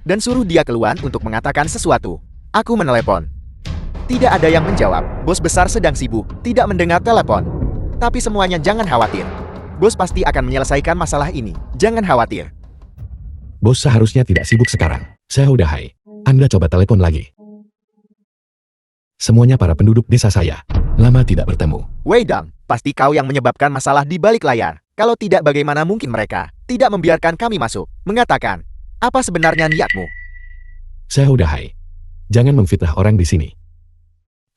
dan suruh dia keluar untuk mengatakan sesuatu. Aku menelepon. Tidak ada yang menjawab. Bos besar sedang sibuk, tidak mendengar telepon. Tapi semuanya jangan khawatir. Bos pasti akan menyelesaikan masalah ini. Jangan khawatir. Bos seharusnya tidak sibuk sekarang. Sehudahai, Anda coba telepon lagi. Semuanya para penduduk desa saya. Lama tidak bertemu. Wei Dong, pasti kau yang menyebabkan masalah di balik layar. Kalau tidak, bagaimana mungkin mereka tidak membiarkan kami masuk? Mengatakan, apa sebenarnya niatmu? Sehudahai, jangan memfitnah orang di sini.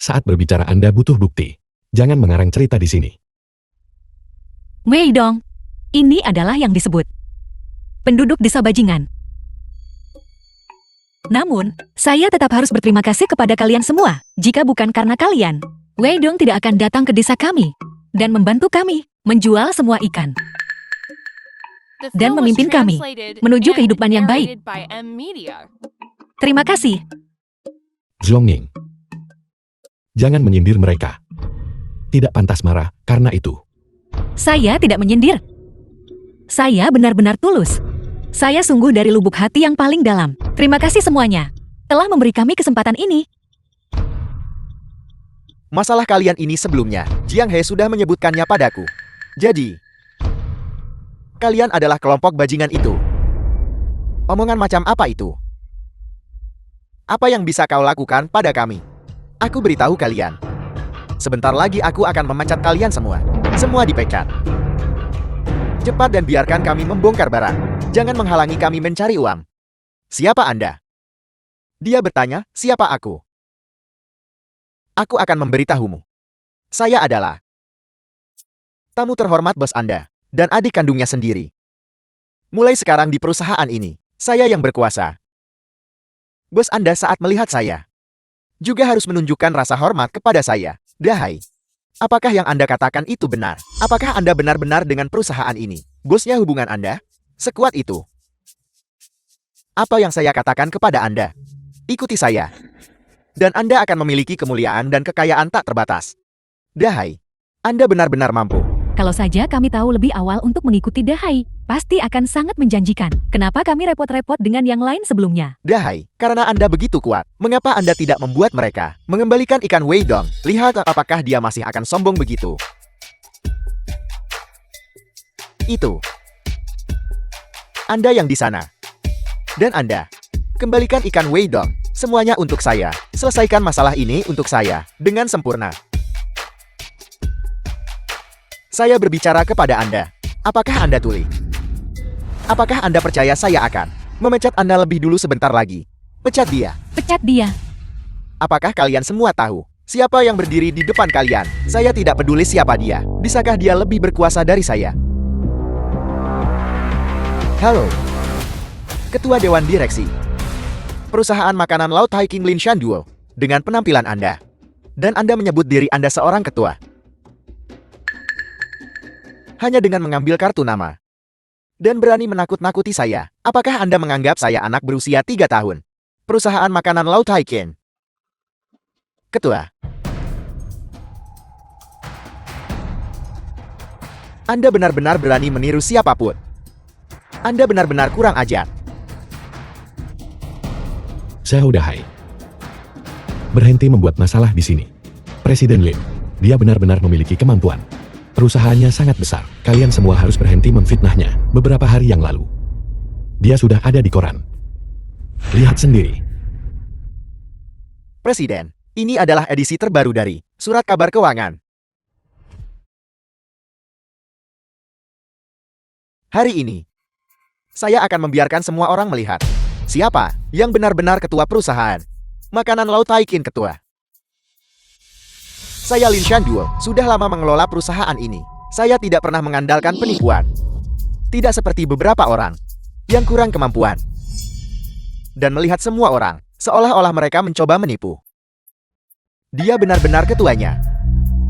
Saat berbicara Anda butuh bukti. Jangan mengarang cerita di sini. Wei Dong, ini adalah yang disebut penduduk desa bajingan. Namun, saya tetap harus berterima kasih kepada kalian semua. Jika bukan karena kalian, Wei Dong tidak akan datang ke desa kami dan membantu kami menjual semua ikan dan memimpin kami menuju kehidupan yang baik. Terima kasih. Zhongning, jangan menyindir mereka. Tidak pantas marah karena itu. Saya tidak menyindir. Saya benar-benar tulus. Saya sungguh dari lubuk hati yang paling dalam. Terima kasih semuanya telah memberi kami kesempatan ini. Masalah kalian ini sebelumnya, Jiang He sudah menyebutkannya padaku. Jadi, kalian adalah kelompok bajingan itu. Omongan macam apa itu? Apa yang bisa kau lakukan pada kami? Aku beritahu kalian. Sebentar lagi aku akan memecat kalian semua. Semua dipecat. Cepat dan biarkan kami membongkar barang. Jangan menghalangi kami mencari uang. Siapa Anda? Dia bertanya, siapa aku? Aku akan memberitahumu. Saya adalah tamu terhormat bos Anda dan adik kandungnya sendiri. Mulai sekarang di perusahaan ini, saya yang berkuasa. Bos Anda saat melihat saya juga harus menunjukkan rasa hormat kepada saya. Dahai, apakah yang Anda katakan itu benar? Apakah Anda benar-benar dengan perusahaan ini? Bosnya hubungan Anda? Sekuat itu. Apa yang saya katakan kepada Anda? Ikuti saya. Dan Anda akan memiliki kemuliaan dan kekayaan tak terbatas. Dahai, Anda benar-benar mampu. Kalau saja kami tahu lebih awal untuk mengikuti Dahai, pasti akan sangat menjanjikan. Kenapa kami repot-repot dengan yang lain sebelumnya? Dahai, karena Anda begitu kuat, mengapa Anda tidak membuat mereka mengembalikan ikan Wei Dong? Lihat apakah dia masih akan sombong begitu. Itu. Anda yang di sana. Dan Anda, kembalikan ikan Wei Dong. Semuanya untuk saya. Selesaikan masalah ini untuk saya dengan sempurna. Saya berbicara kepada Anda. Apakah Anda tuli? Apakah Anda percaya saya akan memecat Anda lebih dulu sebentar lagi? Pecat dia. Pecat dia. Apakah kalian semua tahu siapa yang berdiri di depan kalian? Saya tidak peduli siapa dia. Bisakah dia lebih berkuasa dari saya? Halo, Ketua Dewan Direksi Perusahaan Makanan Laut Hiking Lin Shanduo, dengan penampilan Anda. Dan Anda menyebut diri Anda seorang ketua. Hanya dengan mengambil kartu nama. Dan berani menakut-nakuti saya. Apakah Anda menganggap saya anak berusia 3 tahun? Perusahaan Makanan Laut Hiking. Ketua. Anda benar-benar berani meniru siapapun. Anda benar-benar kurang ajar. Sehudahai, berhenti membuat masalah di sini. Presiden Lim, dia benar-benar memiliki kemampuan. Perusahaannya sangat besar. Kalian semua harus berhenti memfitnahnya. Beberapa hari yang lalu, dia sudah ada di koran. Lihat sendiri. Presiden, ini adalah edisi terbaru dari Surat Kabar Keuangan. Hari ini, saya akan membiarkan semua orang melihat siapa yang benar-benar ketua perusahaan Makanan Laut Hiking Ketua. Saya Lin Shanduo, sudah lama mengelola perusahaan ini. Saya tidak pernah mengandalkan penipuan. Tidak seperti beberapa orang yang kurang kemampuan. Dan melihat semua orang, seolah-olah mereka mencoba menipu. Dia benar-benar ketuanya.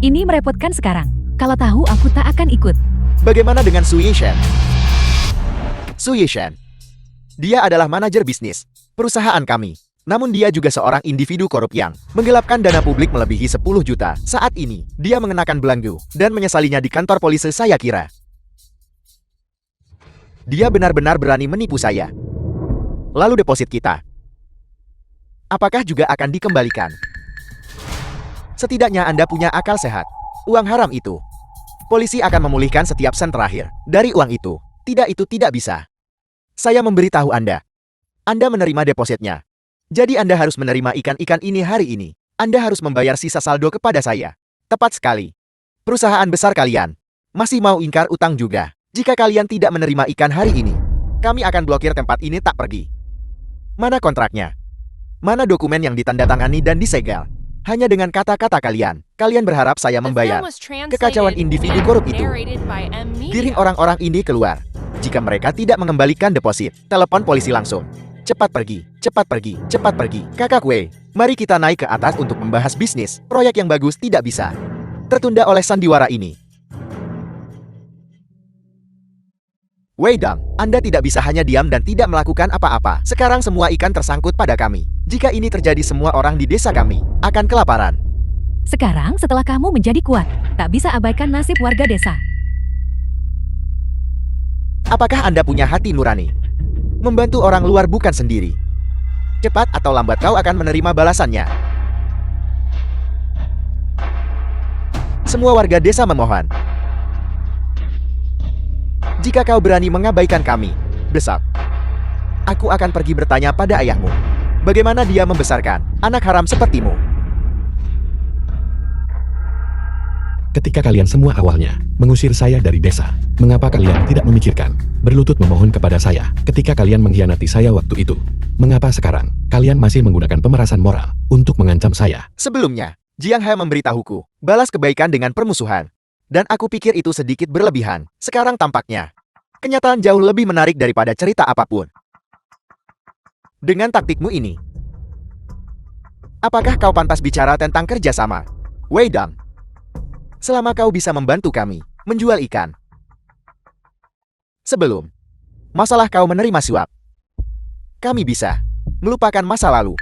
Ini merepotkan sekarang. Kalau tahu aku tak akan ikut. Bagaimana dengan Su Yishen? Su Yishen. Dia adalah manajer bisnis perusahaan kami. Namun dia juga seorang individu korup yang menggelapkan dana publik melebihi 10 juta. Saat ini, dia mengenakan belenggu dan menyesalinya di kantor polisi. Saya kira dia benar-benar berani menipu saya. Lalu deposit kita, apakah juga akan dikembalikan? Setidaknya Anda punya akal sehat. Uang haram itu, polisi akan memulihkan setiap sen terakhir dari uang itu. Tidak, itu tidak bisa. Saya memberitahu Anda menerima depositnya. Jadi Anda harus menerima ikan-ikan ini hari ini. Anda harus membayar sisa saldo kepada saya. Tepat sekali. Perusahaan besar kalian masih mau ingkar utang juga. Jika kalian tidak menerima ikan hari ini, kami akan blokir tempat ini. Tak pergi. Mana kontraknya? Mana dokumen yang ditandatangani dan disegel? Hanya dengan kata-kata kalian berharap saya membayar kekacauan individu korup itu. Giring orang-orang ini keluar. Jika mereka tidak mengembalikan deposit, telepon polisi langsung. Cepat pergi, cepat pergi, cepat pergi. Kakak Wei, mari kita naik ke atas untuk membahas bisnis. Proyek yang bagus tidak bisa tertunda oleh sandiwara ini. Wei Dang, Anda tidak bisa hanya diam dan tidak melakukan apa-apa. Sekarang semua ikan tersangkut pada kami. Jika ini terjadi, semua orang di desa kami akan kelaparan. Sekarang setelah kamu menjadi kuat, tak bisa abaikan nasib warga desa. Apakah Anda punya hati nurani? Membantu orang luar bukan sendiri. Cepat atau lambat kau akan menerima balasannya. Semua warga desa memohon. Jika kau berani mengabaikan kami, besok aku akan pergi bertanya pada ayahmu. Bagaimana dia membesarkan anak haram sepertimu? Ketika kalian semua awalnya mengusir saya dari desa, mengapa kalian tidak memikirkan, berlutut memohon kepada saya ketika kalian mengkhianati saya waktu itu? Mengapa sekarang kalian masih menggunakan pemerasan moral untuk mengancam saya? Sebelumnya, Jiang He memberitahuku, balas kebaikan dengan permusuhan. Dan aku pikir itu sedikit berlebihan. Sekarang tampaknya kenyataan jauh lebih menarik daripada cerita apapun. Dengan taktikmu ini, apakah kau pantas bicara tentang kerjasama? Wei Dang, selama kau bisa membantu kami menjual ikan. Sebelum masalah kau menerima suap, kami bisa melupakan masa lalu.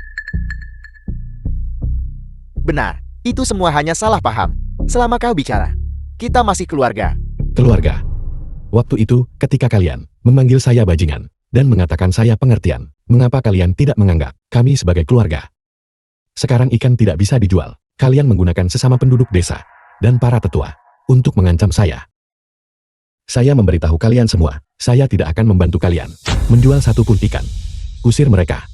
Benar, itu semua hanya salah paham. Selama kau bicara, kita masih keluarga. Keluarga. Waktu itu, ketika kalian memanggil saya bajingan dan mengatakan saya pengertian, mengapa kalian tidak menganggap kami sebagai keluarga? Sekarang ikan tidak bisa dijual. Kalian menggunakan sesama penduduk desa dan para tetua untuk mengancam saya. Saya memberitahu kalian semua, saya tidak akan membantu kalian menjual satupun ikan. Usir mereka.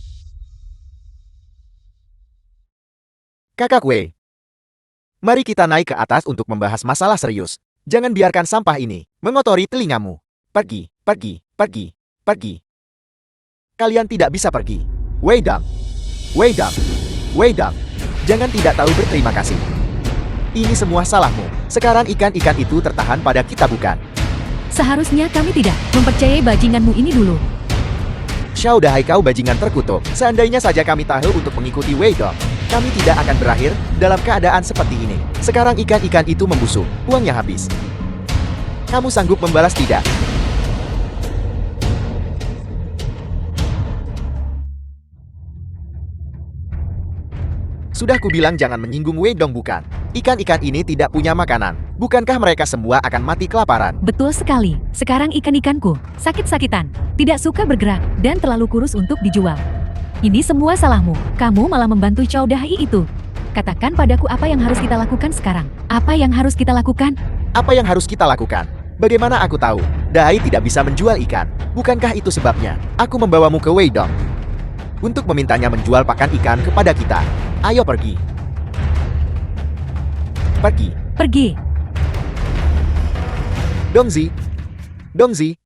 Kakak Wei, mari kita naik ke atas untuk membahas masalah serius. Jangan biarkan sampah ini mengotori telingamu. Pergi, pergi, pergi, pergi. Kalian tidak bisa pergi. Wei Dang, Wei Dang, Wei Dang. Jangan tidak tahu berterima kasih. Ini semua salahmu. Sekarang ikan-ikan itu tertahan pada kita, bukan? Seharusnya kami tidak mempercayai bajinganmu ini dulu. Xiao dahai kau bajingan terkutuk. Seandainya saja kami tahu untuk mengikuti Wei Dong, kami tidak akan berakhir dalam keadaan seperti ini. Sekarang ikan-ikan itu membusuk, uangnya habis. Kamu sanggup membalas tidak? Sudah kubilang jangan menyinggung Wei Dong, bukan? Ikan-ikan ini tidak punya makanan. Bukankah mereka semua akan mati kelaparan? Betul sekali. Sekarang ikan-ikanku sakit-sakitan, tidak suka bergerak, dan terlalu kurus untuk dijual. Ini semua salahmu. Kamu malah membantu Chow Dai itu. Katakan padaku apa yang harus kita lakukan sekarang. Apa yang harus kita lakukan? Apa yang harus kita lakukan? Bagaimana aku tahu? Dai tidak bisa menjual ikan. Bukankah itu sebabnya aku membawamu ke Wei Dong untuk memintanya menjual pakan ikan kepada kita? Ayo pergi. Pergi. Pergi. Dongzi. Dongzi.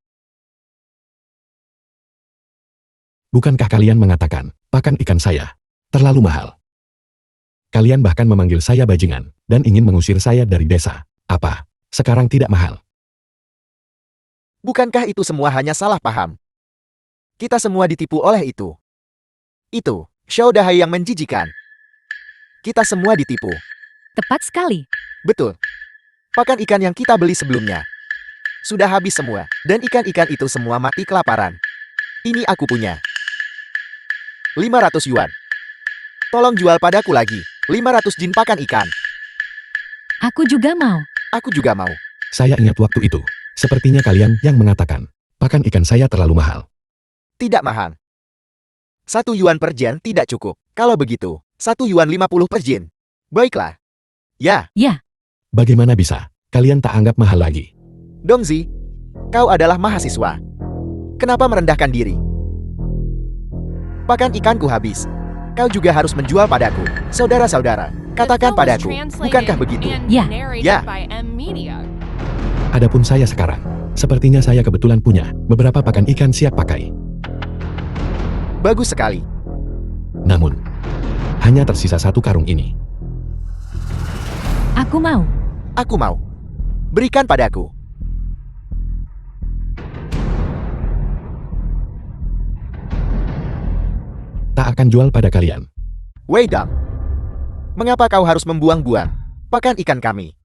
Bukankah kalian mengatakan, pakan ikan saya terlalu mahal? Kalian bahkan memanggil saya bajingan dan ingin mengusir saya dari desa. Apa? Sekarang tidak mahal? Bukankah itu semua hanya salah paham? Kita semua ditipu oleh itu. Itu Xiao Dahai yang menjijikan. Kita semua ditipu. Tepat sekali. Betul. Pakan ikan yang kita beli sebelumnya Sudah habis semua, dan ikan-ikan itu semua mati kelaparan. Ini aku punya. 500 yuan. Tolong jual padaku lagi. 500 jin pakan ikan. Aku juga mau. Aku juga mau. Saya ingat waktu itu. Sepertinya kalian yang mengatakan, pakan ikan saya terlalu mahal. Tidak mahal. 1 yuan per jin tidak cukup. Kalau begitu, 1 yuan 50 per jin. Baiklah. Ya, Ya, Bagaimana bisa? Kalian tak anggap mahal lagi. Dongzi, kau adalah mahasiswa. Kenapa merendahkan diri? Pakan ikanku habis. Kau juga harus menjual padaku. Saudara-saudara, katakan padaku, bukankah begitu? Ya. Ya. Adapun saya sekarang, sepertinya saya kebetulan punya beberapa pakan ikan siap pakai. Bagus sekali. Namun, hanya tersisa 1 karung ini. aku mau. Aku mau. Berikan padaku. Tak akan jual pada kalian. Wei Dong, mengapa kau harus membuang-buang pakan ikan kami?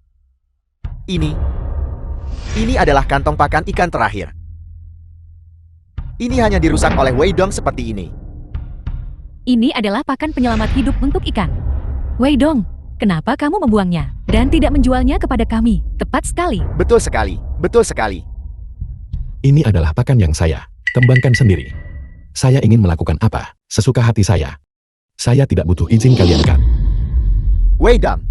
Ini adalah kantong pakan ikan terakhir. Ini hanya dirusak oleh Wei Dong seperti ini. Ini adalah pakan penyelamat hidup untuk ikan. Wei Dong, kenapa kamu membuangnya dan tidak menjualnya kepada kami? Tepat sekali. Betul sekali, betul sekali. Ini adalah pakan yang saya kembangkan sendiri. Saya ingin melakukan apa sesuka hati saya. Saya tidak butuh izin kalian kan? Wei Dong,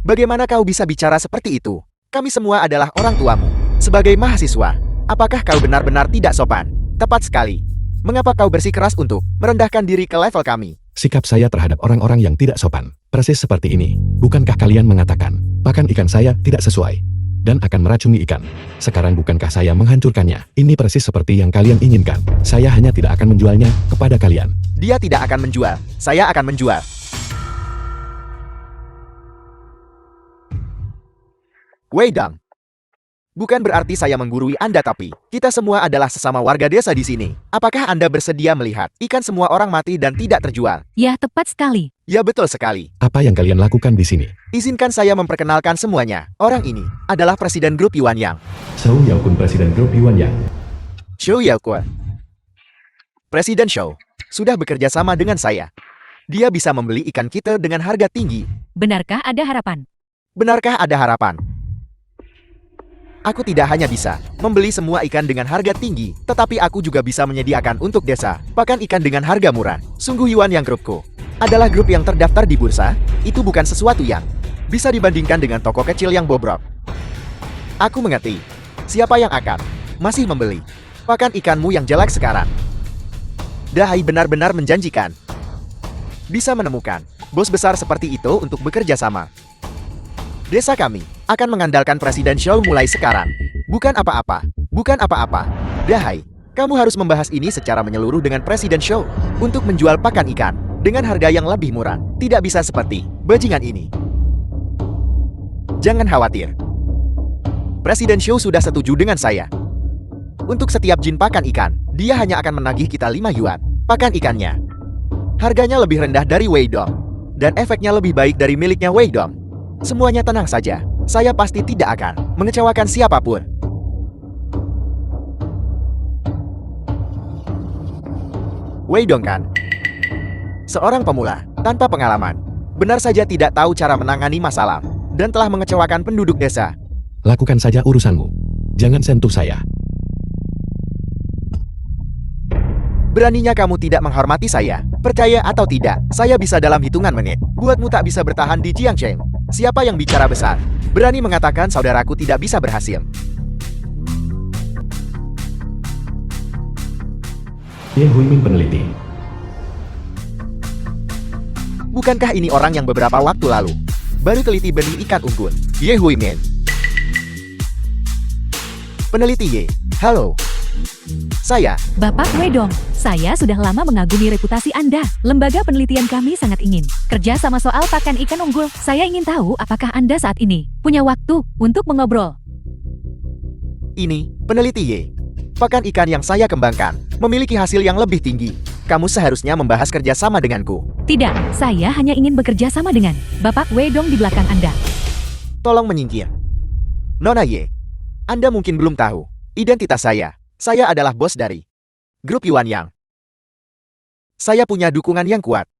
bagaimana kau bisa bicara seperti itu? Kami semua adalah orang tuamu. Sebagai mahasiswa, apakah kau benar-benar tidak sopan? Tepat sekali. Mengapa kau bersikeras untuk merendahkan diri ke level kami? Sikap saya terhadap orang-orang yang tidak sopan, persis seperti ini. Bukankah kalian mengatakan, pakan ikan saya tidak sesuai dan akan meracuni ikan? Sekarang bukankah saya menghancurkannya? Ini persis seperti yang kalian inginkan. Saya hanya tidak akan menjualnya kepada kalian. Dia tidak akan menjual. Saya akan menjual. Wei Dong, bukan berarti saya menggurui Anda, tapi kita semua adalah sesama warga desa di sini. Apakah Anda bersedia melihat ikan semua orang mati dan tidak terjual? Ya, tepat sekali. Ya, betul sekali. Apa yang kalian lakukan di sini? Izinkan saya memperkenalkan semuanya. Orang ini adalah Presiden Grup Yuan Yang, Shou Yaokun, Presiden Grup Yuan Yang. Shou Yaokun. Presiden Shou sudah bekerja sama dengan saya. Dia bisa membeli ikan kita dengan harga tinggi. Benarkah ada harapan? Benarkah ada harapan? Aku tidak hanya bisa membeli semua ikan dengan harga tinggi, tetapi aku juga bisa menyediakan untuk desa pakan ikan dengan harga murah. Sungguh Yuan Yang Grupku adalah grup yang terdaftar di bursa. Itu bukan sesuatu yang bisa dibandingkan dengan toko kecil yang bobrok. Aku mengerti siapa yang akan masih membeli pakan ikanmu yang jelek sekarang. Dahai benar-benar menjanjikan bisa menemukan bos besar seperti itu untuk bekerja sama. Desa kami akan mengandalkan Presiden Shou mulai sekarang. Bukan apa-apa. Bukan apa-apa. Dahai, kamu harus membahas ini secara menyeluruh dengan Presiden Shou untuk menjual pakan ikan dengan harga yang lebih murah. Tidak bisa seperti bajingan ini. Jangan khawatir. Presiden Shou sudah setuju dengan saya. Untuk setiap jin pakan ikan, dia hanya akan menagih kita 5 yuan pakan ikannya. Harganya lebih rendah dari Wei Dong, dan efeknya lebih baik dari miliknya Wei Dong. Semuanya tenang saja. Saya pasti tidak akan mengecewakan siapapun. Wei Dong kan? Seorang pemula, tanpa pengalaman. Benar saja tidak tahu cara menangani masalah, dan telah mengecewakan penduduk desa. Lakukan saja urusanmu. Jangan sentuh saya. Beraninya kamu tidak menghormati saya. Percaya atau tidak, saya bisa dalam hitungan menit buatmu tak bisa bertahan di Jiangcheng. Siapa yang bicara besar? Berani mengatakan saudaraku tidak bisa berhasil. Ye Huimin peneliti. Bukankah ini orang yang beberapa waktu lalu baru teliti benih ikan unggul? Ye Huimin. Peneliti Ye. Halo. Saya. Bapak Wei Dong, saya sudah lama mengagumi reputasi Anda. Lembaga penelitian kami sangat ingin kerja sama soal pakan ikan unggul. Saya ingin tahu apakah Anda saat ini punya waktu untuk mengobrol. Ini, peneliti Y. Pakan ikan yang saya kembangkan memiliki hasil yang lebih tinggi. Kamu seharusnya membahas kerja sama denganku. Tidak, saya hanya ingin bekerja sama dengan Bapak Wei Dong di belakang Anda. Tolong menyingkir. Nona Y. Anda mungkin belum tahu identitas saya. Saya adalah bos dari grup Yuan Yang. Saya punya dukungan yang kuat.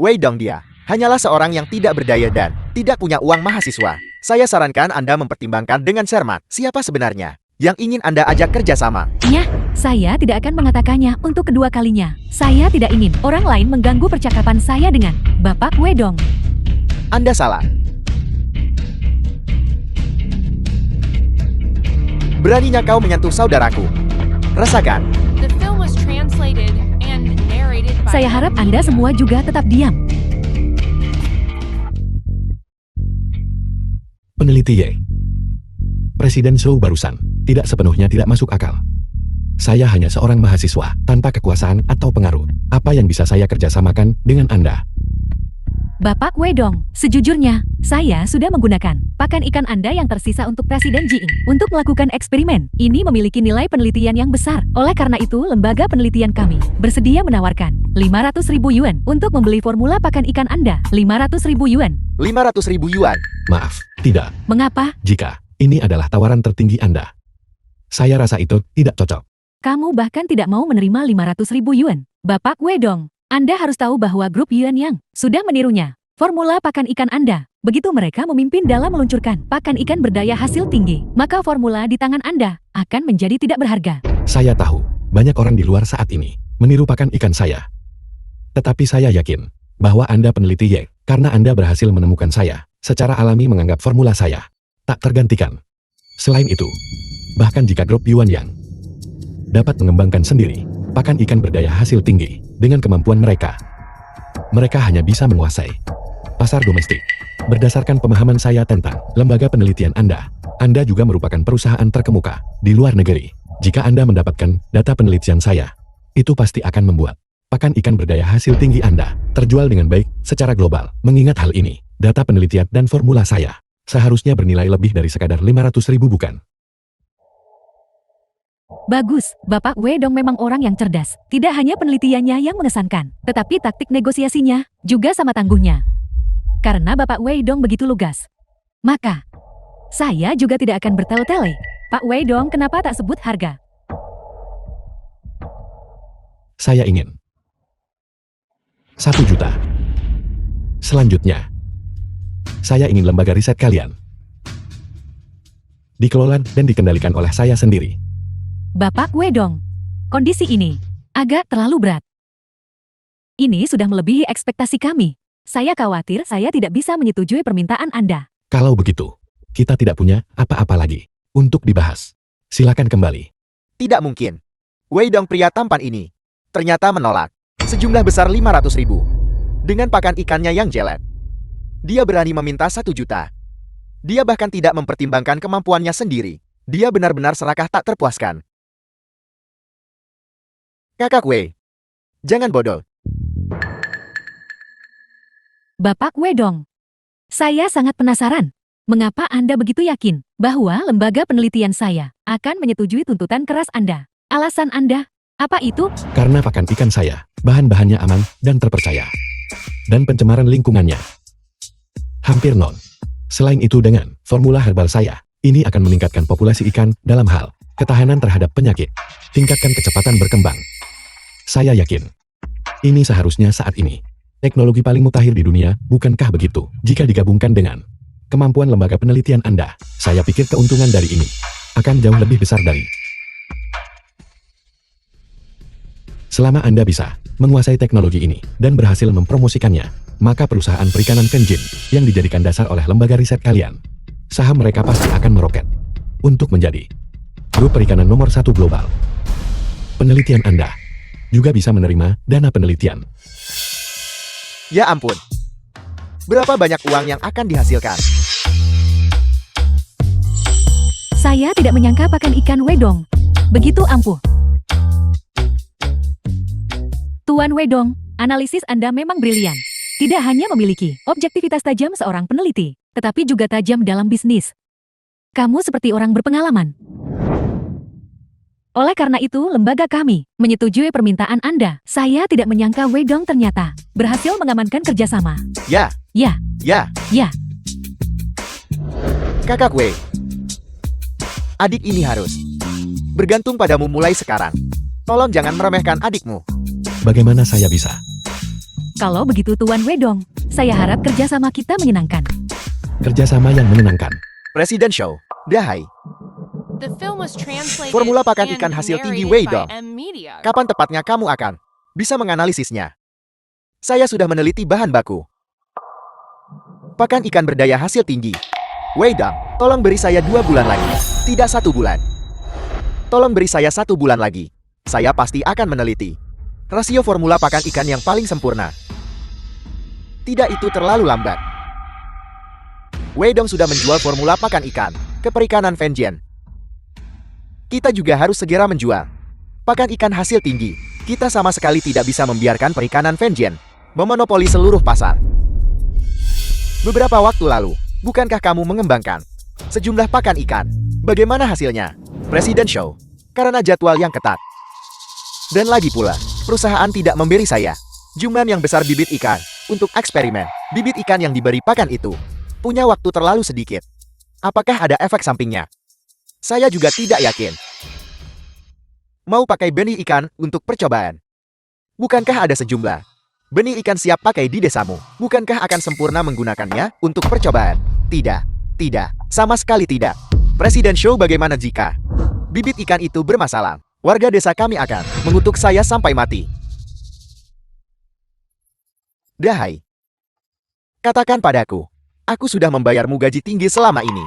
Wei Dong dia hanyalah seorang yang tidak berdaya dan tidak punya uang mahasiswa. Saya sarankan Anda mempertimbangkan dengan cermat siapa sebenarnya yang ingin Anda ajak kerjasama. Ya, saya tidak akan mengatakannya untuk kedua kalinya. Saya tidak ingin orang lain mengganggu percakapan saya dengan Bapak Wedong. Anda salah. Beraninya kau menyentuh saudaraku. Rasakan. Saya harap Anda semua juga tetap diam. Peneliti Y. Presiden Zhou barusan tidak sepenuhnya tidak masuk akal. Saya hanya seorang mahasiswa tanpa kekuasaan atau pengaruh. Apa yang bisa saya kerjasamakan dengan Anda? Bapak Wedong, sejujurnya, saya sudah menggunakan pakan ikan Anda yang tersisa untuk Presiden Ji untuk melakukan eksperimen. Ini memiliki nilai penelitian yang besar. Oleh karena itu, lembaga penelitian kami bersedia menawarkan 500.000 yuan untuk membeli formula pakan ikan Anda. 500.000 yuan. 500.000 yuan. Maaf, tidak. Mengapa? Jika ini adalah tawaran tertinggi Anda, saya rasa itu tidak cocok. Kamu bahkan tidak mau menerima 500.000 yuan. Bapak Wedong, Anda harus tahu bahwa grup Yuan Yang sudah menirunya. Formula pakan ikan Anda. Begitu mereka memimpin dalam meluncurkan pakan ikan berdaya hasil tinggi, maka formula di tangan Anda akan menjadi tidak berharga. Saya tahu, banyak orang di luar saat ini meniru pakan ikan saya. Tetapi saya yakin bahwa Anda peneliti Y, karena Anda berhasil menemukan saya, secara alami menganggap formula saya tak tergantikan. Selain itu, bahkan jika grup Yuan Yang dapat mengembangkan sendiri pakan ikan berdaya hasil tinggi dengan kemampuan mereka, mereka hanya bisa menguasai pasar domestik. Berdasarkan pemahaman saya tentang lembaga penelitian Anda juga merupakan perusahaan terkemuka di luar negeri. Jika Anda mendapatkan data penelitian saya, itu pasti akan membuat pakan ikan berdaya hasil tinggi Anda terjual dengan baik secara global. Mengingat hal ini, data penelitian dan formula saya seharusnya bernilai lebih dari sekadar 500.000 bukan? Bagus, Bapak Wedong memang orang yang cerdas. Tidak hanya penelitiannya yang mengesankan, tetapi taktik negosiasinya juga sama tangguhnya. Karena Bapak Wedong begitu lugas, maka saya juga tidak akan bertele-tele. Pak Wedong, kenapa tak sebut harga? Saya ingin 1 juta. Selanjutnya, saya ingin lembaga riset kalian dikelola dan dikendalikan oleh saya sendiri. Bapak Wedong, kondisi ini agak terlalu berat. Ini sudah melebihi ekspektasi kami. Saya khawatir saya tidak bisa menyetujui permintaan Anda. Kalau begitu, kita tidak punya apa-apa lagi untuk dibahas. Silakan kembali. Tidak mungkin. Wei Dong pria tampan ini ternyata menolak sejumlah besar 500.000 dengan pakan ikannya yang jelek. Dia berani meminta 1 juta. Dia bahkan tidak mempertimbangkan kemampuannya sendiri. Dia benar-benar serakah tak terpuaskan. Kakak Wei, jangan bodoh. Bapak Wedong, saya sangat penasaran. Mengapa Anda begitu yakin bahwa lembaga penelitian saya akan menyetujui tuntutan keras Anda? Alasan Anda, apa itu? Karena pakan ikan saya, bahan-bahannya aman dan terpercaya. Dan pencemaran lingkungannya hampir nol. Selain itu dengan formula herbal saya, ini akan meningkatkan populasi ikan dalam hal ketahanan terhadap penyakit, tingkatkan kecepatan berkembang. Saya yakin, ini seharusnya saat ini teknologi paling mutakhir di dunia, bukankah begitu? Jika digabungkan dengan kemampuan lembaga penelitian Anda, saya pikir keuntungan dari ini akan jauh lebih besar dari. Selama Anda bisa menguasai teknologi ini dan berhasil mempromosikannya, maka perusahaan perikanan Kenjin yang dijadikan dasar oleh lembaga riset kalian, saham mereka pasti akan meroket untuk menjadi grup perikanan nomor 1 global. Penelitian Anda juga bisa menerima dana penelitian. Ya ampun. Berapa banyak uang yang akan dihasilkan? Saya tidak menyangka pakan ikan Wedong begitu ampuh. Tuan Wedong, analisis Anda memang brilian. Tidak hanya memiliki objektivitas tajam seorang peneliti, tetapi juga tajam dalam bisnis. Kamu seperti orang berpengalaman. Oleh karena itu, lembaga kami menyetujui permintaan Anda. Saya tidak menyangka Wedong ternyata berhasil mengamankan kerjasama. Ya, Ya, ya, ya. Kakak Wei. Adik ini harus bergantung padamu mulai sekarang. Tolong jangan meremehkan adikmu. Bagaimana saya bisa? Kalau begitu Tuan Wedong, saya harap kerjasama kita menyenangkan. Kerjasama yang menyenangkan. Presiden Show, Dahai. Formula pakan ikan hasil tinggi Wei Dong. Kapan tepatnya kamu akan bisa menganalisisnya? Saya sudah meneliti bahan baku. Pakan ikan berdaya hasil tinggi. Wei Dong, tolong beri saya 2 bulan lagi. Tidak 1 bulan. Tolong beri saya 1 bulan lagi. Saya pasti akan meneliti rasio formula pakan ikan yang paling sempurna. Tidak itu terlalu lambat. Wei Dong sudah menjual formula pakan ikan ke perikanan Vengeance. Kita juga harus segera menjual pakan ikan hasil tinggi. Kita sama sekali tidak bisa membiarkan perikanan Vengeance memonopoli seluruh pasar. Beberapa waktu lalu, bukankah kamu mengembangkan sejumlah pakan ikan? Bagaimana hasilnya? Presiden Show, karena jadwal yang ketat. Dan lagi pula, perusahaan tidak memberi saya jumlah yang besar bibit ikan untuk eksperimen. Bibit ikan yang diberi pakan itu punya waktu terlalu sedikit. Apakah ada efek sampingnya? Saya juga tidak yakin. Mau pakai benih ikan untuk percobaan? Bukankah ada sejumlah benih ikan siap pakai di desamu? Bukankah akan sempurna menggunakannya untuk percobaan? Tidak, sama sekali tidak. Presiden Show, bagaimana jika bibit ikan itu bermasalah? Warga desa kami akan mengutuk saya sampai mati. Dahai, katakan padaku, aku sudah membayarmu gaji tinggi selama ini.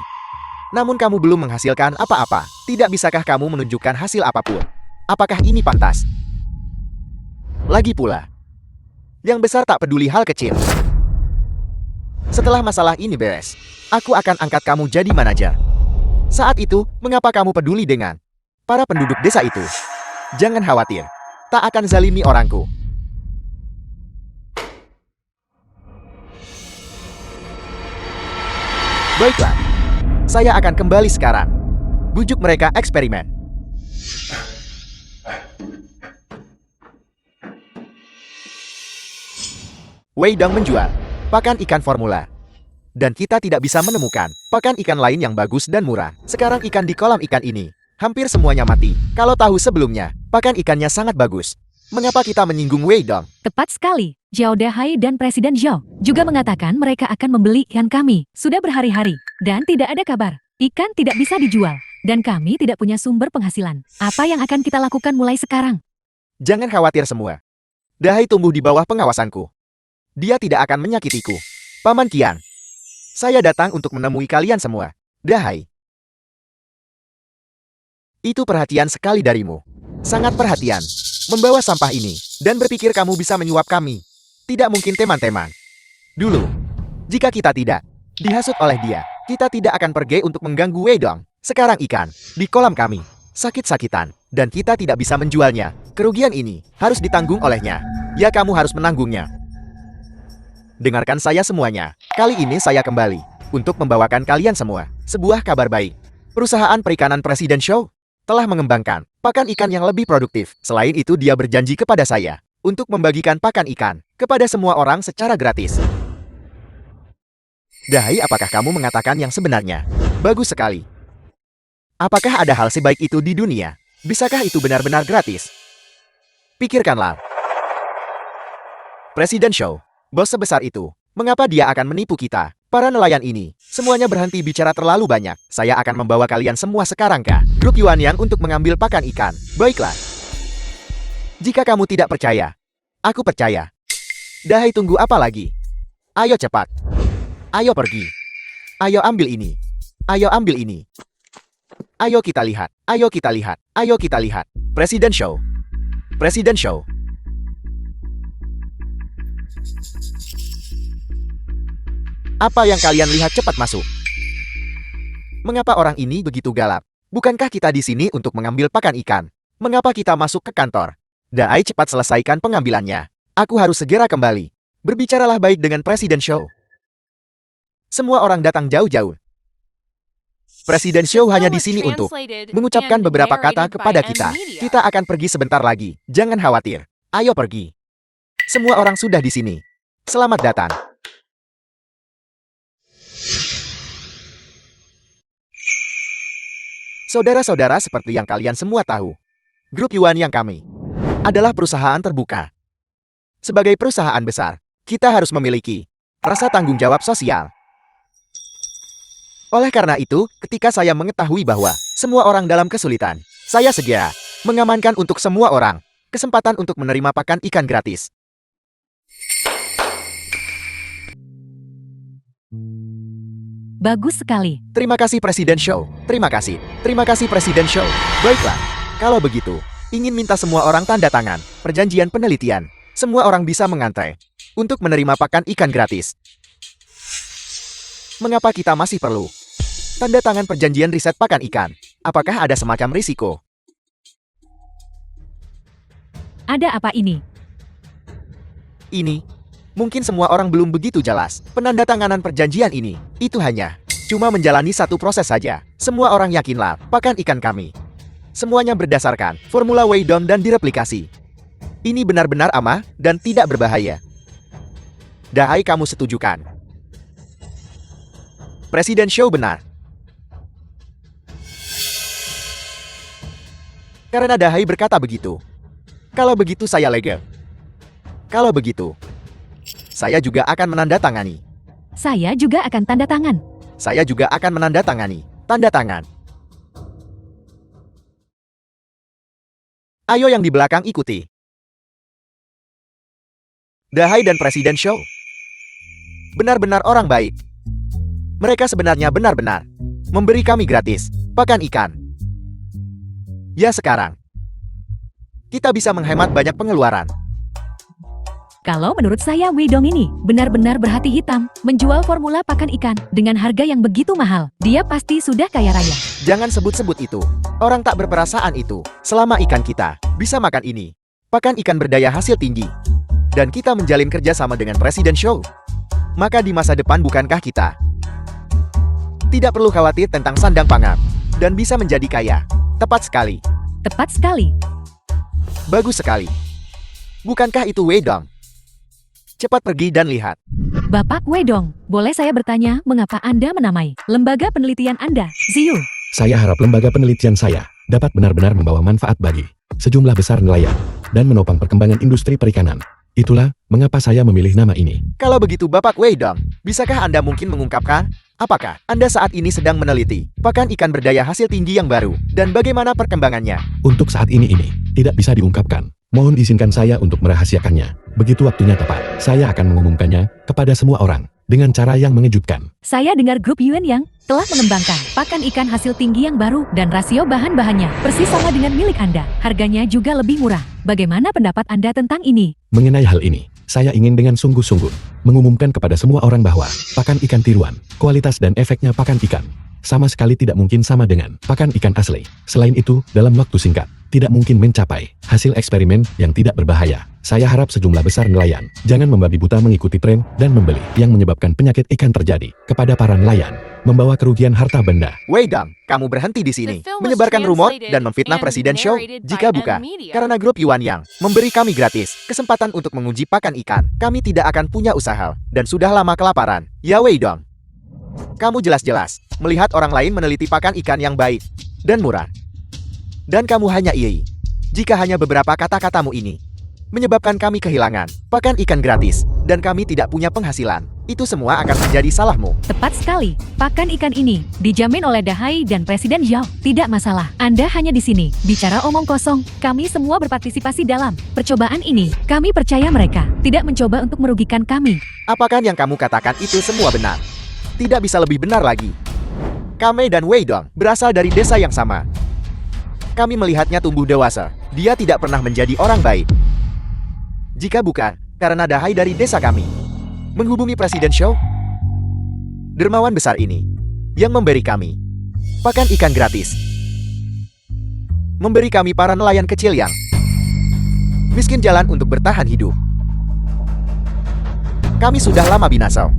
Namun kamu belum menghasilkan apa-apa. Tidak bisakah kamu menunjukkan hasil apapun? Apakah ini pantas? Lagi pula, yang besar tak peduli hal kecil. Setelah masalah ini beres, aku akan angkat kamu jadi manajer. Saat itu, mengapa kamu peduli dengan para penduduk desa itu? Jangan khawatir, tak akan zalimi orangku. Baiklah, saya akan kembali sekarang. Bujuk mereka eksperimen. Wei Dong menjual pakan ikan formula. Dan kita tidak bisa menemukan pakan ikan lain yang bagus dan murah. Sekarang ikan di kolam ikan ini hampir semuanya mati. Kalau tahu sebelumnya, pakan ikannya sangat bagus. Mengapa kita menyinggung Wei Dong? Tepat sekali. Zhao Dahai dan Presiden Zhao juga mengatakan mereka akan membeli ikan kami. Sudah berhari-hari, dan tidak ada kabar. Ikan tidak bisa dijual, dan kami tidak punya sumber penghasilan. Apa yang akan kita lakukan mulai sekarang? Jangan khawatir semua. Dahai tumbuh di bawah pengawasanku. Dia tidak akan menyakitiku. Paman Qian, saya datang untuk menemui kalian semua. Dahai, itu perhatian sekali darimu. Sangat perhatian. Membawa sampah ini, dan berpikir kamu bisa menyuap kami. Tidak mungkin teman-teman. Dulu, jika kita tidak dihasut oleh dia, kita tidak akan pergi untuk mengganggu Wei Dong. Sekarang ikan di kolam kami sakit-sakitan, dan kita tidak bisa menjualnya. Kerugian ini harus ditanggung olehnya. Ya, kamu harus menanggungnya. Dengarkan saya semuanya. Kali ini saya kembali untuk membawakan kalian semua sebuah kabar baik. Perusahaan perikanan Presiden Show telah mengembangkan pakan ikan yang lebih produktif. Selain itu, dia berjanji kepada saya untuk membagikan pakan ikan kepada semua orang secara gratis. Dahai, apakah kamu mengatakan yang sebenarnya? Bagus sekali. Apakah ada hal sebaik itu di dunia? Bisakah itu benar-benar gratis? Pikirkanlah. Presiden Show, bos sebesar itu, mengapa dia akan menipu kita? Para nelayan ini, semuanya berhenti bicara terlalu banyak. Saya akan membawa kalian semua sekarang ke grup Yuanyang untuk mengambil pakan ikan. Baiklah. Jika kamu tidak percaya, aku percaya. Dahai, tunggu apa lagi? Ayo cepat. Ayo pergi. Ayo ambil ini. Ayo ambil ini. Ayo kita lihat. Ayo kita lihat. Ayo kita lihat. Presiden Show. Presiden Show. Apa yang kalian lihat? Cepat masuk. Mengapa orang ini begitu galak? Bukankah kita di sini untuk mengambil pakan ikan? Mengapa kita masuk ke kantor? Dahai, cepat selesaikan pengambilannya. Aku harus segera kembali. Berbicaralah baik dengan Presiden Show. Semua orang datang jauh-jauh. Presiden Show hanya di sini untuk mengucapkan beberapa kata kepada kita. Kita akan pergi sebentar lagi. Jangan khawatir. Ayo pergi. Semua orang sudah di sini. Selamat datang. Saudara-saudara, seperti yang kalian semua tahu, Grup Yuan yang kami adalah perusahaan terbuka. Sebagai perusahaan besar, kita harus memiliki rasa tanggung jawab sosial. Oleh karena itu, ketika saya mengetahui bahwa semua orang dalam kesulitan, saya segera mengamankan untuk semua orang kesempatan untuk menerima pakan ikan gratis. Bagus sekali. Terima kasih Presiden Show. Terima kasih. Terima kasih Presiden Show. Baiklah, kalau begitu, ingin minta semua orang tanda tangan perjanjian penelitian. Semua orang bisa mengantre untuk menerima pakan ikan gratis. Mengapa kita masih perlu tanda tangan perjanjian riset pakan ikan? Apakah ada semacam risiko? Ada apa ini? Ini, mungkin semua orang belum begitu jelas. Penandatanganan perjanjian ini, itu hanya cuma menjalani satu proses saja. Semua orang yakinlah, pakan ikan kami semuanya berdasarkan formula Weidong dan direplikasi. Ini benar-benar aman dan tidak berbahaya. Dahai, kamu setujukan? Presiden Show benar. Karena Dahai berkata begitu. Kalau begitu saya lega. Kalau begitu, saya juga akan menandatangani. Saya juga akan tanda tangan. Saya juga akan menandatangani. Tanda tangan. Ayo yang di belakang ikuti. Dahai dan Presiden Show benar-benar orang baik. Mereka sebenarnya benar-benar memberi kami gratis pakan ikan. Ya, sekarang kita bisa menghemat banyak pengeluaran. Kalau menurut saya Weidong ini benar-benar berhati hitam menjual formula pakan ikan dengan harga yang begitu mahal. Dia pasti sudah kaya raya. Jangan sebut-sebut itu. Orang tak berperasaan itu. Selama ikan kita bisa makan ini, pakan ikan berdaya hasil tinggi, dan kita menjalin kerjasama dengan Presiden Show, maka di masa depan bukankah kita tidak perlu khawatir tentang sandang pangan dan bisa menjadi kaya? Tepat sekali. Tepat sekali. Bagus sekali. Bukankah itu Weidong? Cepat pergi dan lihat. Bapak Weidong, boleh saya bertanya mengapa Anda menamai lembaga penelitian Anda, Ziyu? Saya harap lembaga penelitian saya dapat benar-benar membawa manfaat bagi sejumlah besar nelayan dan menopang perkembangan industri perikanan. Itulah mengapa saya memilih nama ini. Kalau begitu Bapak Weidong, bisakah Anda mungkin mengungkapkan apakah Anda saat ini sedang meneliti pakan ikan berdaya hasil tinggi yang baru dan bagaimana perkembangannya? Untuk saat ini tidak bisa diungkapkan. Mohon izinkan saya untuk merahasiakannya. Begitu waktunya tepat, saya akan mengumumkannya kepada semua orang dengan cara yang mengejutkan. Saya dengar Grup Yuan yang telah mengembangkan pakan ikan hasil tinggi yang baru dan rasio bahan-bahannya persis sama dengan milik Anda. Harganya juga lebih murah. Bagaimana pendapat Anda tentang ini? Mengenai hal ini, saya ingin dengan sungguh-sungguh mengumumkan kepada semua orang bahwa pakan ikan tiruan, kualitas dan efeknya pakan ikan sama sekali tidak mungkin sama dengan pakan ikan asli. Selain itu, dalam waktu singkat, tidak mungkin mencapai hasil eksperimen yang tidak berbahaya. Saya harap sejumlah besar nelayan jangan membabi buta mengikuti tren dan membeli yang menyebabkan penyakit ikan terjadi kepada para nelayan, membawa kerugian harta benda. Weidong, kamu berhenti di sini menyebarkan rumor dan memfitnah Presiden Show. Jika bukan karena Grup Yuan yang memberi kami gratis kesempatan untuk menguji pakan ikan, kami tidak akan punya usaha dan sudah lama kelaparan. Ya Weidong, kamu jelas-jelas melihat orang lain meneliti pakan ikan yang baik dan murah. Dan kamu hanya iri jika hanya beberapa kata-katamu ini menyebabkan kami kehilangan pakan ikan gratis dan kami tidak punya penghasilan. Itu semua akan menjadi salahmu. Tepat sekali. Pakan ikan ini dijamin oleh Dahai dan Presiden Zhao. Tidak masalah. Anda hanya di sini bicara omong kosong. Kami semua berpartisipasi dalam percobaan ini. Kami percaya mereka tidak mencoba untuk merugikan kami. Apakah yang kamu katakan itu semua benar? Tidak bisa lebih benar lagi. Kame dan Weidong berasal dari desa yang sama. Kami melihatnya tumbuh dewasa. Dia tidak pernah menjadi orang baik. Jika bukan karena Dahai dari desa kami menghubungi Presiden Show, dermawan besar ini yang memberi kami pakan ikan gratis, memberi kami para nelayan kecil yang miskin jalan untuk bertahan hidup. Kami sudah lama binasa.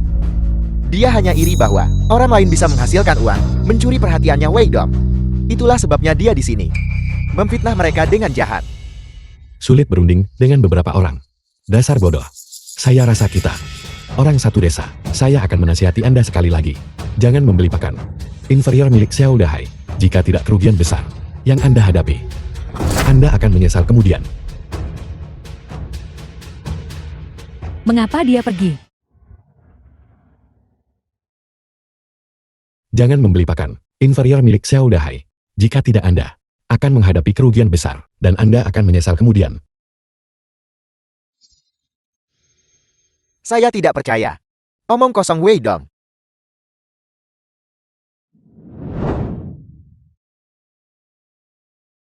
Dia hanya iri bahwa orang lain bisa menghasilkan uang, mencuri perhatiannya Weidong. Itulah sebabnya dia di sini memfitnah mereka dengan jahat. Sulit berunding dengan beberapa orang. Dasar bodoh. Saya rasa kita orang satu desa. Saya akan menasihati Anda sekali lagi. Jangan membeli pakan inferior milik Xiao Dahai Jika tidak kerugian besar yang Anda hadapi, Anda akan menyesal kemudian. Mengapa dia pergi? Jangan membeli pakan inferior milik Xiao Dahai. Jika tidak, Anda akan menghadapi kerugian besar, dan Anda akan menyesal kemudian. Saya tidak percaya. Omong kosong Wei Dong.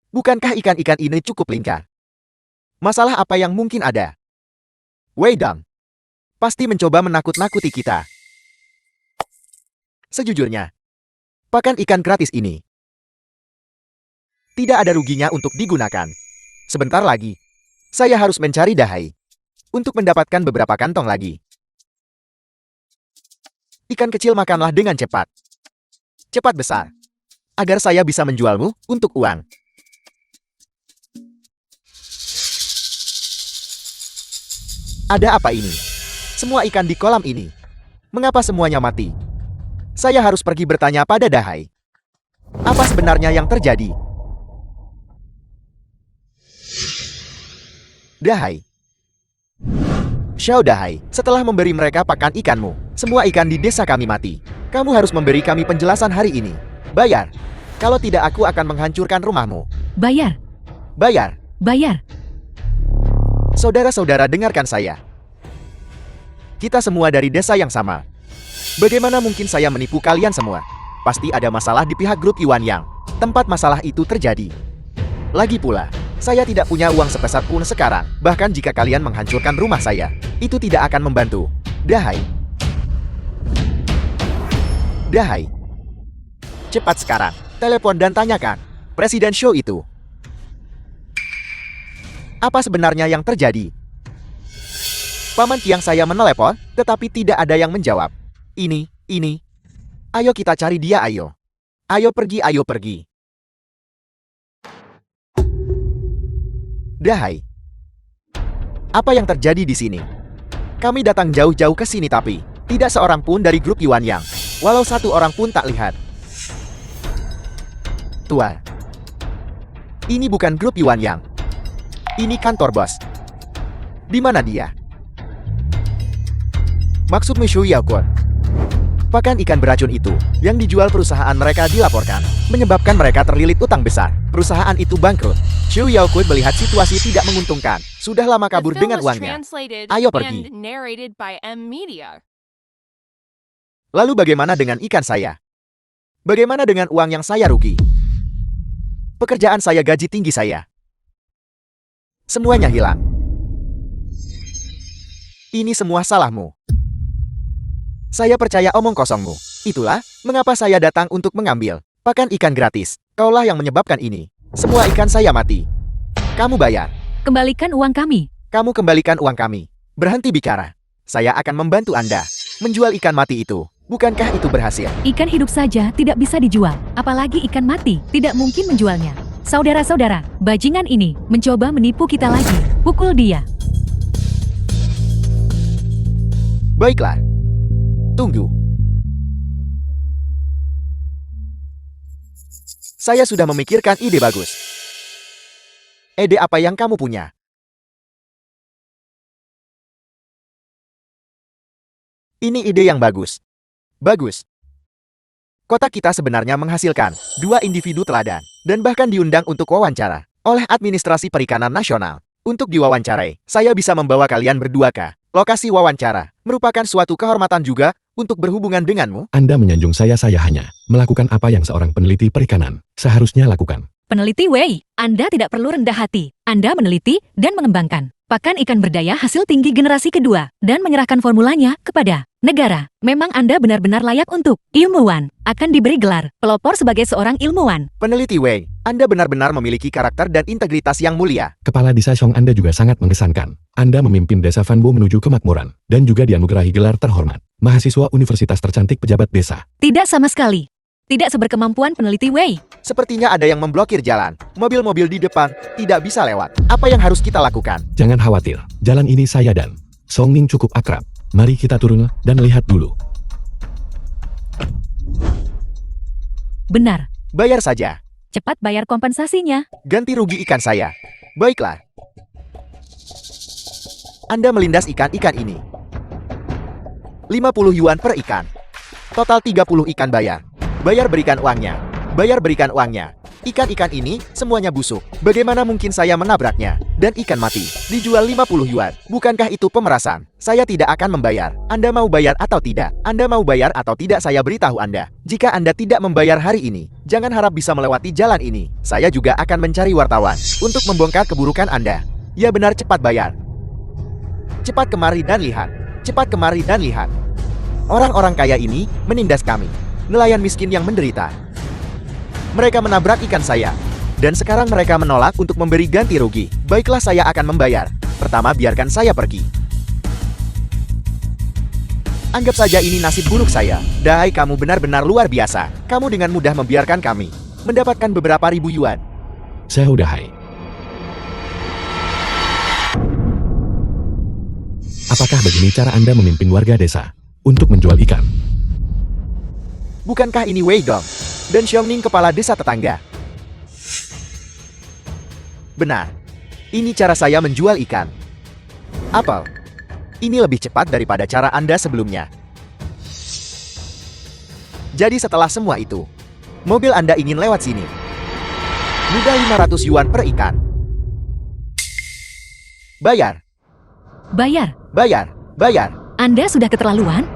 Bukankah ikan-ikan ini cukup lingkar? Masalah apa yang mungkin ada? Wei Dong pasti mencoba menakut-nakuti kita. Sejujurnya, pakan ikan gratis ini tidak ada ruginya untuk digunakan. Sebentar lagi, saya harus mencari Dahai untuk mendapatkan beberapa kantong lagi. Ikan kecil makanlah dengan cepat. Cepat besar. Agar saya bisa menjualmu untuk uang. Ada apa ini? Semua ikan di kolam ini. Mengapa semuanya mati? Saya harus pergi bertanya pada Dahai. Apa sebenarnya yang terjadi? Dahai. Xiao Dahai, setelah memberi mereka pakan ikanmu, semua ikan di desa kami mati. Kamu harus memberi kami penjelasan hari ini. Bayar. Kalau tidak, aku akan menghancurkan rumahmu. Bayar. Bayar. Bayar. Saudara-saudara, dengarkan saya. Kita semua dari desa yang sama. Bagaimana mungkin saya menipu kalian semua? Pasti ada masalah di pihak grup Yuan Yang. Tempat masalah itu terjadi. Lagi pula, saya tidak punya uang sepeser pun sekarang. Bahkan jika kalian menghancurkan rumah saya, itu tidak akan membantu. Dahai. Dahai. Cepat sekarang, telepon dan tanyakan Presiden Show itu. Apa sebenarnya yang terjadi? Paman Tiang saya menelepon, tetapi tidak ada yang menjawab. Ini. Ayo kita cari dia, ayo. Ayo pergi. Dahai. Apa yang terjadi di sini? Kami datang jauh-jauh ke sini tapi tidak seorang pun dari grup Yuan Yang. Walau satu orang pun tak lihat. Tuan. Ini bukan grup Yuan Yang. Ini kantor bos. Di mana dia? Maksudmu Shu Yaokun? Pakan ikan beracun itu yang dijual perusahaan mereka dilaporkan, menyebabkan mereka terlilit utang besar. Perusahaan itu bangkrut. Shu Yaokun melihat situasi tidak menguntungkan. Sudah lama kabur dengan uangnya. Ayo pergi. Lalu bagaimana dengan ikan saya? Bagaimana dengan uang yang saya rugi? Pekerjaan saya, gaji tinggi saya. Semuanya hilang. Ini semua salahmu. Saya percaya omong kosongmu. Itulah mengapa saya datang untuk mengambil pakan ikan gratis. Kaulah yang menyebabkan ini. Semua ikan saya mati. Kamu bayar. Kembalikan uang kami. Kamu kembalikan uang kami. Berhenti bicara. Saya akan membantu Anda menjual ikan mati itu. Bukankah itu berhasil? Ikan hidup saja tidak bisa dijual. Apalagi ikan mati. Tidak mungkin menjualnya. Saudara-saudara, bajingan ini mencoba menipu kita lagi. Pukul dia. Baiklah. Tunggu. Saya sudah memikirkan ide bagus. Ide apa yang kamu punya? Ini ide yang bagus. Bagus. Kota kita sebenarnya menghasilkan 2 individu teladan dan bahkan diundang untuk wawancara oleh Administrasi Perikanan Nasional. Untuk diwawancarai, saya bisa membawa kalian berdua ke lokasi wawancara. Merupakan suatu kehormatan juga untuk berhubungan denganmu. Anda menyanjung saya hanya melakukan apa yang seorang peneliti perikanan seharusnya lakukan. Peneliti Wei, Anda tidak perlu rendah hati. Anda meneliti dan mengembangkan pakan ikan berdaya hasil tinggi generasi kedua dan menyerahkan formulanya kepada negara. Memang Anda benar-benar layak untuk ilmuwan. Akan diberi gelar pelopor sebagai seorang ilmuwan. Peneliti Wei, Anda benar-benar memiliki karakter dan integritas yang mulia. Kepala Desa Xiong Anda juga sangat mengesankan. Anda memimpin Desa Fanbo menuju kemakmuran dan juga dianugerahi gelar terhormat. Mahasiswa universitas tercantik pejabat desa. Tidak sama sekali. Tidak seberkemampuan peneliti Wei. Sepertinya ada yang memblokir jalan. Mobil-mobil di depan tidak bisa lewat. Apa yang harus kita lakukan? Jangan khawatir. Jalan ini saya dan Song Ning cukup akrab. Mari kita turun dan lihat dulu. Benar. Bayar saja. Cepat bayar kompensasinya. Ganti rugi ikan saya. Baiklah. Anda melindas ikan-ikan ini. 50 yuan per ikan. Total 30 ikan bayar. Bayar berikan uangnya. Bayar berikan uangnya. Ikan-ikan ini semuanya busuk. Bagaimana mungkin saya menabraknya? Dan ikan mati. Dijual 50 yuan. Bukankah itu pemerasan? Saya tidak akan membayar. Anda mau bayar atau tidak? Anda mau bayar atau tidak, saya beritahu Anda. Jika Anda tidak membayar hari ini, jangan harap bisa melewati jalan ini. Saya juga akan mencari wartawan untuk membongkar keburukan Anda. Ya benar, cepat bayar. Cepat kemari dan lihat. Cepat kemari dan lihat. Orang-orang kaya ini menindas kami. Nelayan miskin yang menderita. Mereka menabrak ikan saya. Dan sekarang mereka menolak untuk memberi ganti rugi. Baiklah, saya akan membayar. Pertama, biarkan saya pergi. Anggap saja ini nasib buruk saya. Dahai, kamu benar-benar luar biasa. Kamu dengan mudah membiarkan kami mendapatkan beberapa ribu yuan. Sehudahai. Apakah begini cara Anda memimpin warga desa untuk menjual ikan? Bukankah ini Wei Dong dan Xiongning, kepala desa tetangga? Benar. Ini cara saya menjual ikan. Apel. Ini lebih cepat daripada cara Anda sebelumnya. Jadi setelah semua itu, mobil Anda ingin lewat sini. Mudah 500 yuan per ikan. Bayar. Bayar. Bayar. Bayar. Anda sudah keterlaluan?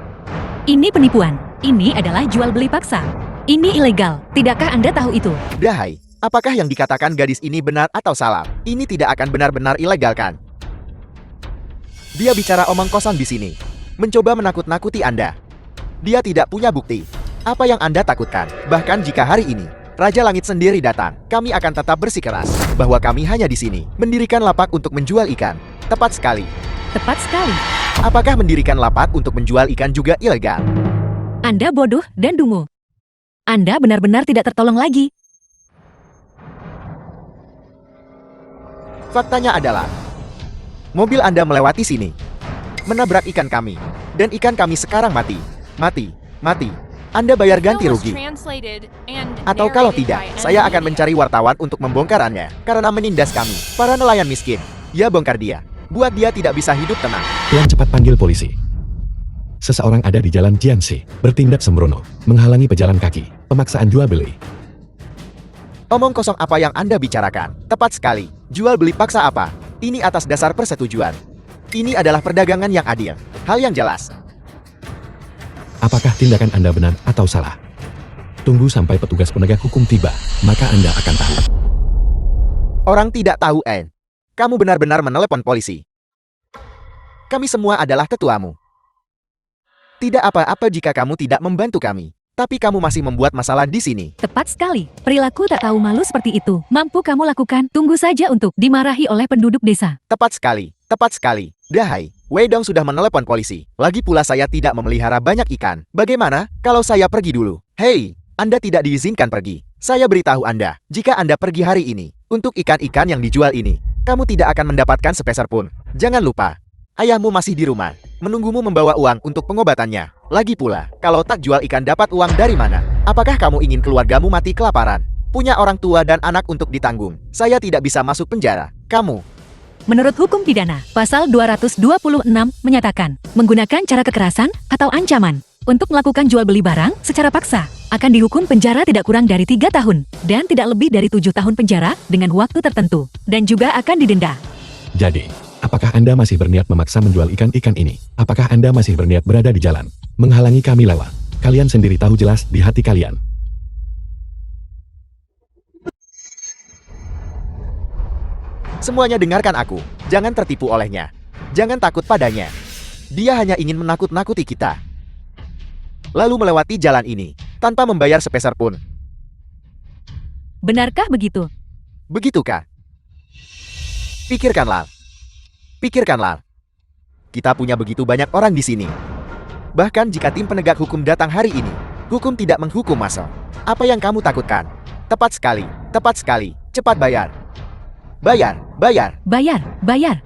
Ini penipuan. Ini adalah jual beli paksa. Ini ilegal. Tidakkah Anda tahu itu? Dahai, apakah yang dikatakan gadis ini benar atau salah? Ini tidak akan benar-benar ilegal, kan? Dia bicara omong kosong di sini. Mencoba menakut-nakuti Anda. Dia tidak punya bukti. Apa yang Anda takutkan? Bahkan jika hari ini Raja Langit sendiri datang, kami akan tetap bersikeras bahwa kami hanya di sini mendirikan lapak untuk menjual ikan. Tepat sekali. Tepat sekali. Apakah mendirikan lapak untuk menjual ikan juga ilegal? Anda bodoh dan dungu. Anda benar-benar tidak tertolong lagi. Faktanya adalah, mobil Anda melewati sini, menabrak ikan kami, dan ikan kami sekarang mati. Mati. Mati. Anda bayar ganti rugi. Atau kalau tidak, saya akan mencari wartawan untuk membongkarannya, karena menindas kami, para nelayan miskin. Ya, bongkar dia. Buat dia tidak bisa hidup tenang. Tuan, cepat panggil polisi. Seseorang ada di jalan Jiangxi, bertindak sembrono, menghalangi pejalan kaki, pemaksaan jual beli. Omong kosong apa yang Anda bicarakan? Tepat sekali. Jual beli paksa apa? Ini atas dasar persetujuan. Ini adalah perdagangan yang adil. Hal yang jelas. Apakah tindakan Anda benar atau salah? Tunggu sampai petugas penegak hukum tiba, maka Anda akan tahu. Orang tidak tahu, En. Kamu benar-benar menelepon polisi. Kami semua adalah ketuamu. Tidak apa-apa jika kamu tidak membantu kami. Tapi kamu masih membuat masalah di sini. Tepat sekali. Perilaku tak tahu malu seperti itu mampu kamu lakukan. Tunggu saja untuk dimarahi oleh penduduk desa. Tepat sekali. Tepat sekali. Dahai, Wei Dong sudah menelepon polisi. Lagi pula saya tidak memelihara banyak ikan. Bagaimana kalau saya pergi dulu? Hei, Anda tidak diizinkan pergi. Saya beritahu Anda, jika Anda pergi hari ini, untuk ikan-ikan yang dijual ini, kamu tidak akan mendapatkan sepeser pun. Jangan lupa, ayahmu masih di rumah, menunggumu membawa uang untuk pengobatannya. Lagi pula, kalau tak jual ikan dapat uang dari mana? Apakah kamu ingin keluargamu mati kelaparan? Punya orang tua dan anak untuk ditanggung. Saya tidak bisa masuk penjara. Kamu. Menurut hukum pidana, pasal 226 menyatakan, menggunakan cara kekerasan atau ancaman untuk melakukan jual beli barang secara paksa akan dihukum penjara tidak kurang dari 3 tahun dan tidak lebih dari 7 tahun penjara dengan waktu tertentu dan juga akan didenda. Jadi, apakah Anda masih berniat memaksa menjual ikan-ikan ini? Apakah Anda masih berniat berada di jalan, menghalangi kami lewat? Kalian sendiri tahu jelas di hati kalian. Semuanya dengarkan aku. Jangan tertipu olehnya. Jangan takut padanya. Dia hanya ingin menakut-nakuti kita. Lalu melewati jalan ini, tanpa membayar sepeser pun. Benarkah begitu? Begitukah? Pikirkanlah. Pikirkanlah. Kita punya begitu banyak orang di sini. Bahkan jika tim penegak hukum datang hari ini, hukum tidak menghukum massa. Apa yang kamu takutkan? Tepat sekali. Tepat sekali. Cepat bayar. Bayar. Bayar. Bayar. Bayar.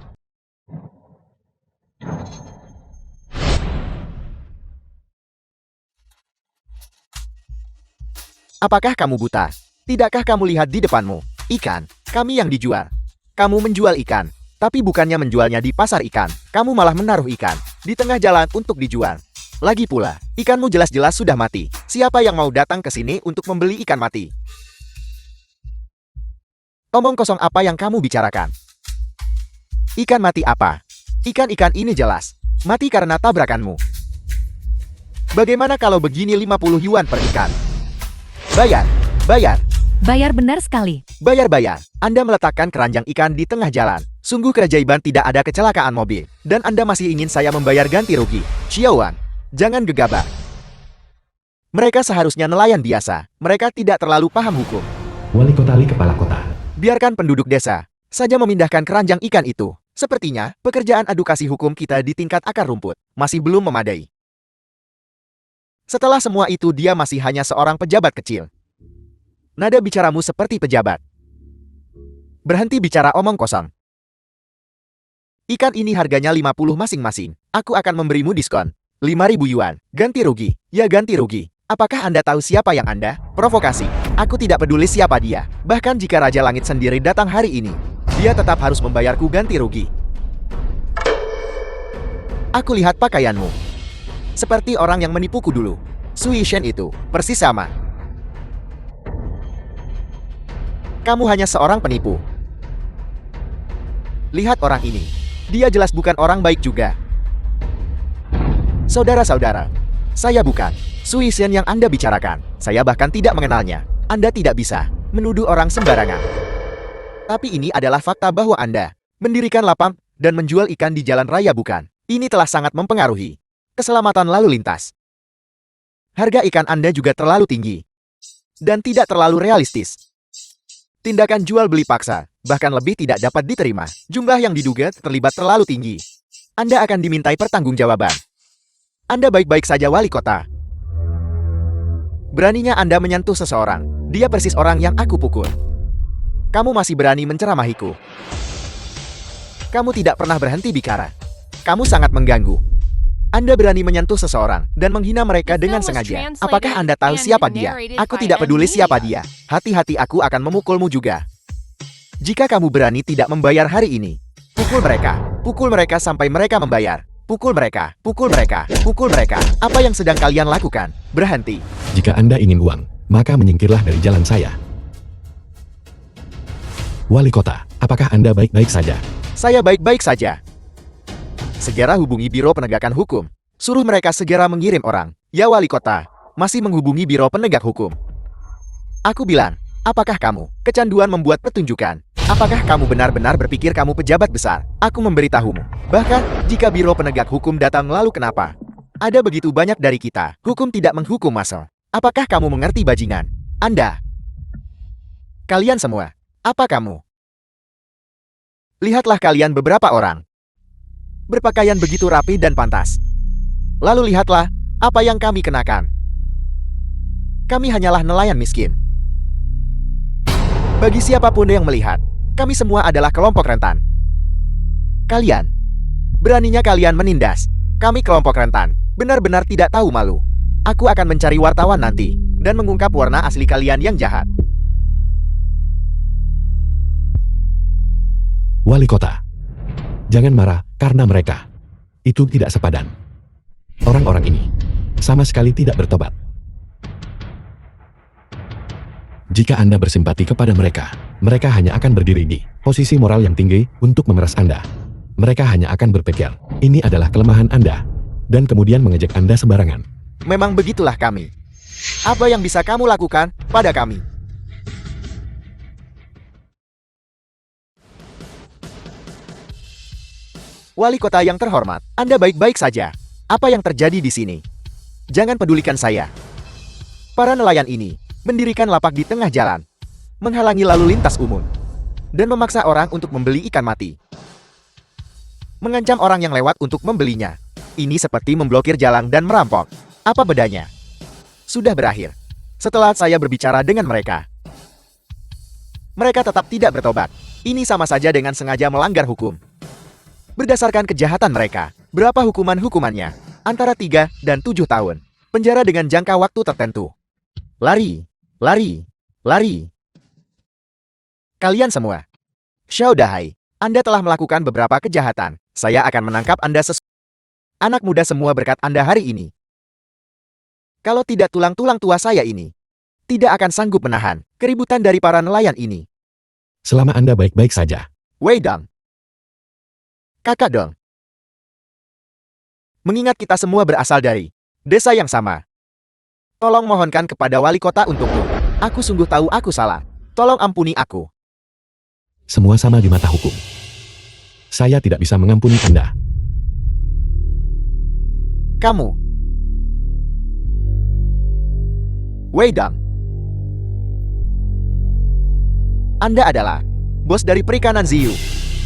Apakah kamu buta? Tidakkah kamu lihat di depanmu? Ikan, kami yang dijual. Kamu menjual ikan, tapi bukannya menjualnya di pasar ikan. Kamu malah menaruh ikan di tengah jalan untuk dijual. Lagi pula, ikanmu jelas-jelas sudah mati. Siapa yang mau datang ke sini untuk membeli ikan mati? Omong kosong apa yang kamu bicarakan? Ikan mati apa? Ikan-ikan ini jelas mati karena tabrakanmu. Bagaimana kalau begini 50 yuan per ikan? Bayar, bayar, Bayar benar sekali. bayar, bayar. Anda meletakkan keranjang ikan di tengah jalan. Sungguh keajaiban tidak ada kecelakaan mobil. Dan Anda masih ingin saya membayar ganti rugi. Xiaowan, jangan gegabah. Mereka seharusnya nelayan biasa. Mereka tidak terlalu paham hukum. Wali kota Li kepala kota. Biarkan penduduk desa saja memindahkan keranjang ikan itu. Sepertinya, pekerjaan edukasi hukum kita di tingkat akar rumput masih belum memadai. Setelah semua itu dia masih hanya seorang pejabat kecil. Nada bicaramu seperti pejabat. Berhenti bicara omong kosong. Ikan ini harganya 50 masing-masing. Aku akan memberimu diskon. 5.000 yuan. Ganti rugi. Ya ganti rugi. Apakah Anda tahu siapa yang Anda? Provokasi. Aku tidak peduli siapa dia. Bahkan jika Raja Langit sendiri datang hari ini, dia tetap harus membayarku ganti rugi. Aku lihat pakaianmu. Seperti orang yang menipuku dulu. Sui Shen itu, persis sama. Kamu hanya seorang penipu. Lihat orang ini. Dia jelas bukan orang baik juga. Saudara-saudara, saya bukan Sui Shen yang Anda bicarakan. Saya bahkan tidak mengenalnya. Anda tidak bisa menuduh orang sembarangan. Tapi ini adalah fakta bahwa Anda mendirikan lapang dan menjual ikan di jalan raya bukan. Ini telah sangat mempengaruhi keselamatan lalu lintas. Harga ikan Anda juga terlalu tinggi dan tidak terlalu realistis. Tindakan jual beli paksa bahkan lebih tidak dapat diterima. Jumlah yang diduga terlibat terlalu tinggi. Anda akan dimintai pertanggungjawaban. Anda baik-baik saja wali kota. Beraninya Anda menyentuh seseorang. Dia persis orang yang aku pukul. Kamu masih berani menceramahiku. Kamu tidak pernah berhenti bicara. Kamu sangat mengganggu. Anda berani menyentuh seseorang dan menghina mereka dengan sengaja. Apakah Anda tahu siapa dia? Aku tidak peduli siapa dia. Hati-hati, aku akan memukulmu juga. Jika kamu berani tidak membayar hari ini, pukul mereka. Pukul mereka sampai mereka membayar. Pukul mereka. Pukul mereka. Pukul mereka. Apa yang sedang kalian lakukan? Berhenti. Jika Anda ingin uang, maka menyingkirlah dari jalan saya. Wali kota, apakah Anda baik-baik saja? Saya baik-baik saja. Segera hubungi Biro Penegakan Hukum. Suruh mereka segera mengirim orang. Ya wali kota, masih menghubungi Biro Penegak Hukum. Aku bilang, apakah kamu kecanduan membuat pertunjukan? Apakah kamu benar-benar berpikir kamu pejabat besar? Aku memberitahumu. Bahkan, jika Biro Penegak Hukum datang lalu kenapa? Ada begitu banyak dari kita. Hukum tidak menghukum massal. Apakah kamu mengerti bajingan? Anda. Kalian semua. Apa kamu? Lihatlah kalian beberapa orang. Berpakaian begitu rapi dan pantas. Lalu lihatlah apa yang kami kenakan. Kami hanyalah nelayan miskin. Bagi siapapun yang melihat, kami semua adalah kelompok rentan. Kalian, beraninya kalian menindas. Kami kelompok rentan, benar-benar tidak tahu malu. Aku akan mencari wartawan nanti, dan mengungkap warna asli kalian yang jahat. Wali kota, jangan marah karena mereka itu tidak sepadan. Orang-orang ini sama sekali tidak bertobat. Jika Anda bersimpati kepada mereka, mereka hanya akan berdiri di posisi moral yang tinggi untuk memeras Anda. Mereka hanya akan berpikir, ini adalah kelemahan Anda, dan kemudian mengejek Anda sembarangan. Memang begitulah kami. Apa yang bisa kamu lakukan pada kami? Wali kota yang terhormat, Anda baik-baik saja. Apa yang terjadi di sini? Jangan pedulikan saya. Para nelayan ini mendirikan lapak di tengah jalan, menghalangi lalu lintas umum, dan memaksa orang untuk membeli ikan mati. Mengancam orang yang lewat untuk membelinya. Ini seperti memblokir jalan dan merampok. Apa bedanya? Sudah berakhir. Setelah saya berbicara dengan mereka, mereka tetap tidak bertobat. Ini sama saja dengan sengaja melanggar hukum. Berdasarkan kejahatan mereka, berapa hukumannya? Antara 3 dan 7 tahun. Penjara dengan jangka waktu tertentu. Lari, lari, lari. Kalian semua. Xiao Dahai, Anda telah melakukan beberapa kejahatan. Saya akan menangkap Anda anak muda semua berkat Anda hari ini. Kalau tidak tulang-tulang tua saya ini, tidak akan sanggup menahan keributan dari para nelayan ini. Selama Anda baik-baik saja. Wei Dong. Kakak Dong. Mengingat kita semua berasal dari desa yang sama. Tolong mohonkan kepada wali kota untukku. Aku sungguh tahu aku salah. Tolong ampuni aku. Semua sama di mata hukum. Saya tidak bisa mengampuni Anda. Kamu. Wei Dong. Anda adalah bos dari perikanan Ziyu.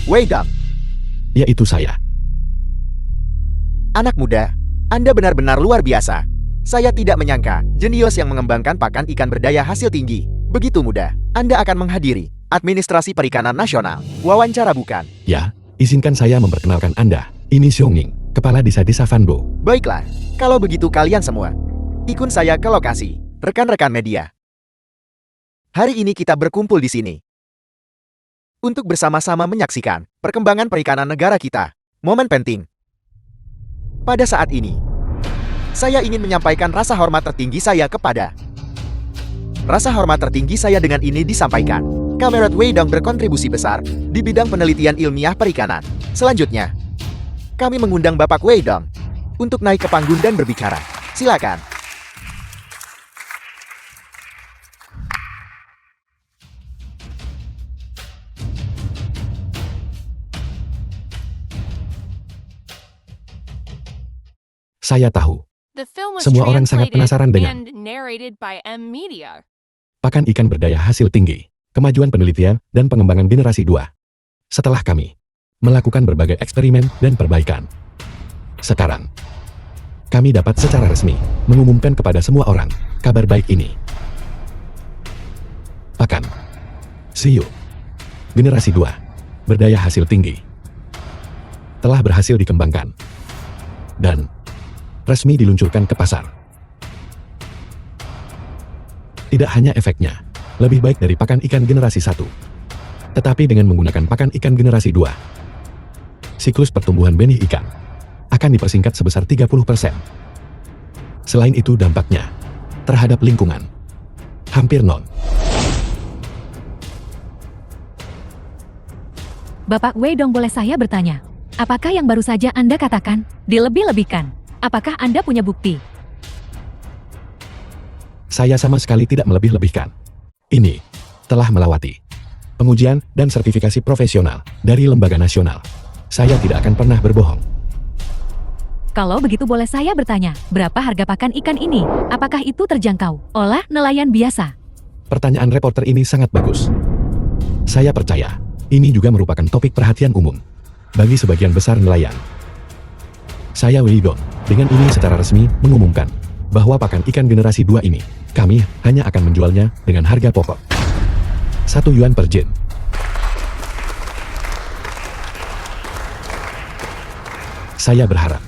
Wei Dong. Yaitu saya. Anak muda, Anda benar-benar luar biasa. Saya tidak menyangka jenius yang mengembangkan pakan ikan berdaya hasil tinggi. Begitu mudah, Anda akan menghadiri Administrasi Perikanan Nasional. Wawancara bukan? Ya, izinkan saya memperkenalkan Anda. Ini Xiongning, Kepala Desa Fanbo. Baiklah, kalau begitu kalian semua, ikut saya ke lokasi. Rekan-rekan media. Hari ini kita berkumpul di sini untuk bersama-sama menyaksikan perkembangan perikanan negara kita. Momen penting. Pada saat ini, saya ingin menyampaikan rasa hormat tertinggi saya kepada. Rasa hormat tertinggi saya dengan ini disampaikan. Kamerat Wei Dong berkontribusi besar di bidang penelitian ilmiah perikanan. Selanjutnya, kami mengundang Bapak Wei Dong untuk naik ke panggung dan berbicara. Silakan. Saya tahu. Semua orang sangat penasaran dengan pakan ikan berdaya hasil tinggi, kemajuan penelitian, dan pengembangan generasi 2. Setelah kami melakukan berbagai eksperimen dan perbaikan, sekarang kami dapat secara resmi mengumumkan kepada semua orang kabar baik ini. Pakan Ziyu generasi 2 berdaya hasil tinggi telah berhasil dikembangkan dan resmi diluncurkan ke pasar. Tidak hanya efeknya lebih baik dari pakan ikan generasi 1, tetapi dengan menggunakan pakan ikan generasi 2, siklus pertumbuhan benih ikan akan dipersingkat sebesar 30%. Selain itu dampaknya terhadap lingkungan hampir nol. Bapak Wei Dong, boleh saya bertanya? Apakah yang baru saja Anda katakan dilebih-lebihkan? Apakah Anda punya bukti? Saya sama sekali tidak melebih-lebihkan. Ini telah melewati pengujian dan sertifikasi profesional dari lembaga nasional. Saya tidak akan pernah berbohong. Kalau begitu boleh saya bertanya, berapa harga pakan ikan ini? Apakah itu terjangkau oleh nelayan biasa? Pertanyaan reporter ini sangat bagus. Saya percaya, ini juga merupakan topik perhatian umum bagi sebagian besar nelayan. Saya Wei Dong, dengan ini secara resmi mengumumkan bahwa pakan ikan generasi 2 ini, kami hanya akan menjualnya dengan harga pokok 1 yuan per jin. Saya berharap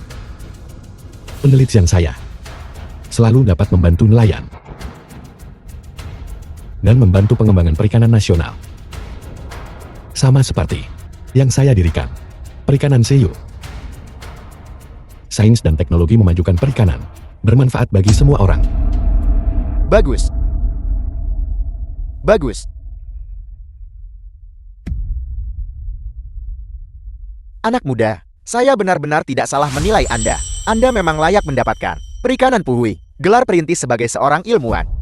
penelitian saya selalu dapat membantu nelayan dan membantu pengembangan perikanan nasional. Sama seperti yang saya dirikan, Perikanan Ziyu. Sains dan teknologi memajukan perikanan, bermanfaat bagi semua orang. Bagus. Bagus. Anak muda, saya benar-benar tidak salah menilai Anda. Anda memang layak mendapatkan perikanan Puhui, gelar perintis sebagai seorang ilmuwan.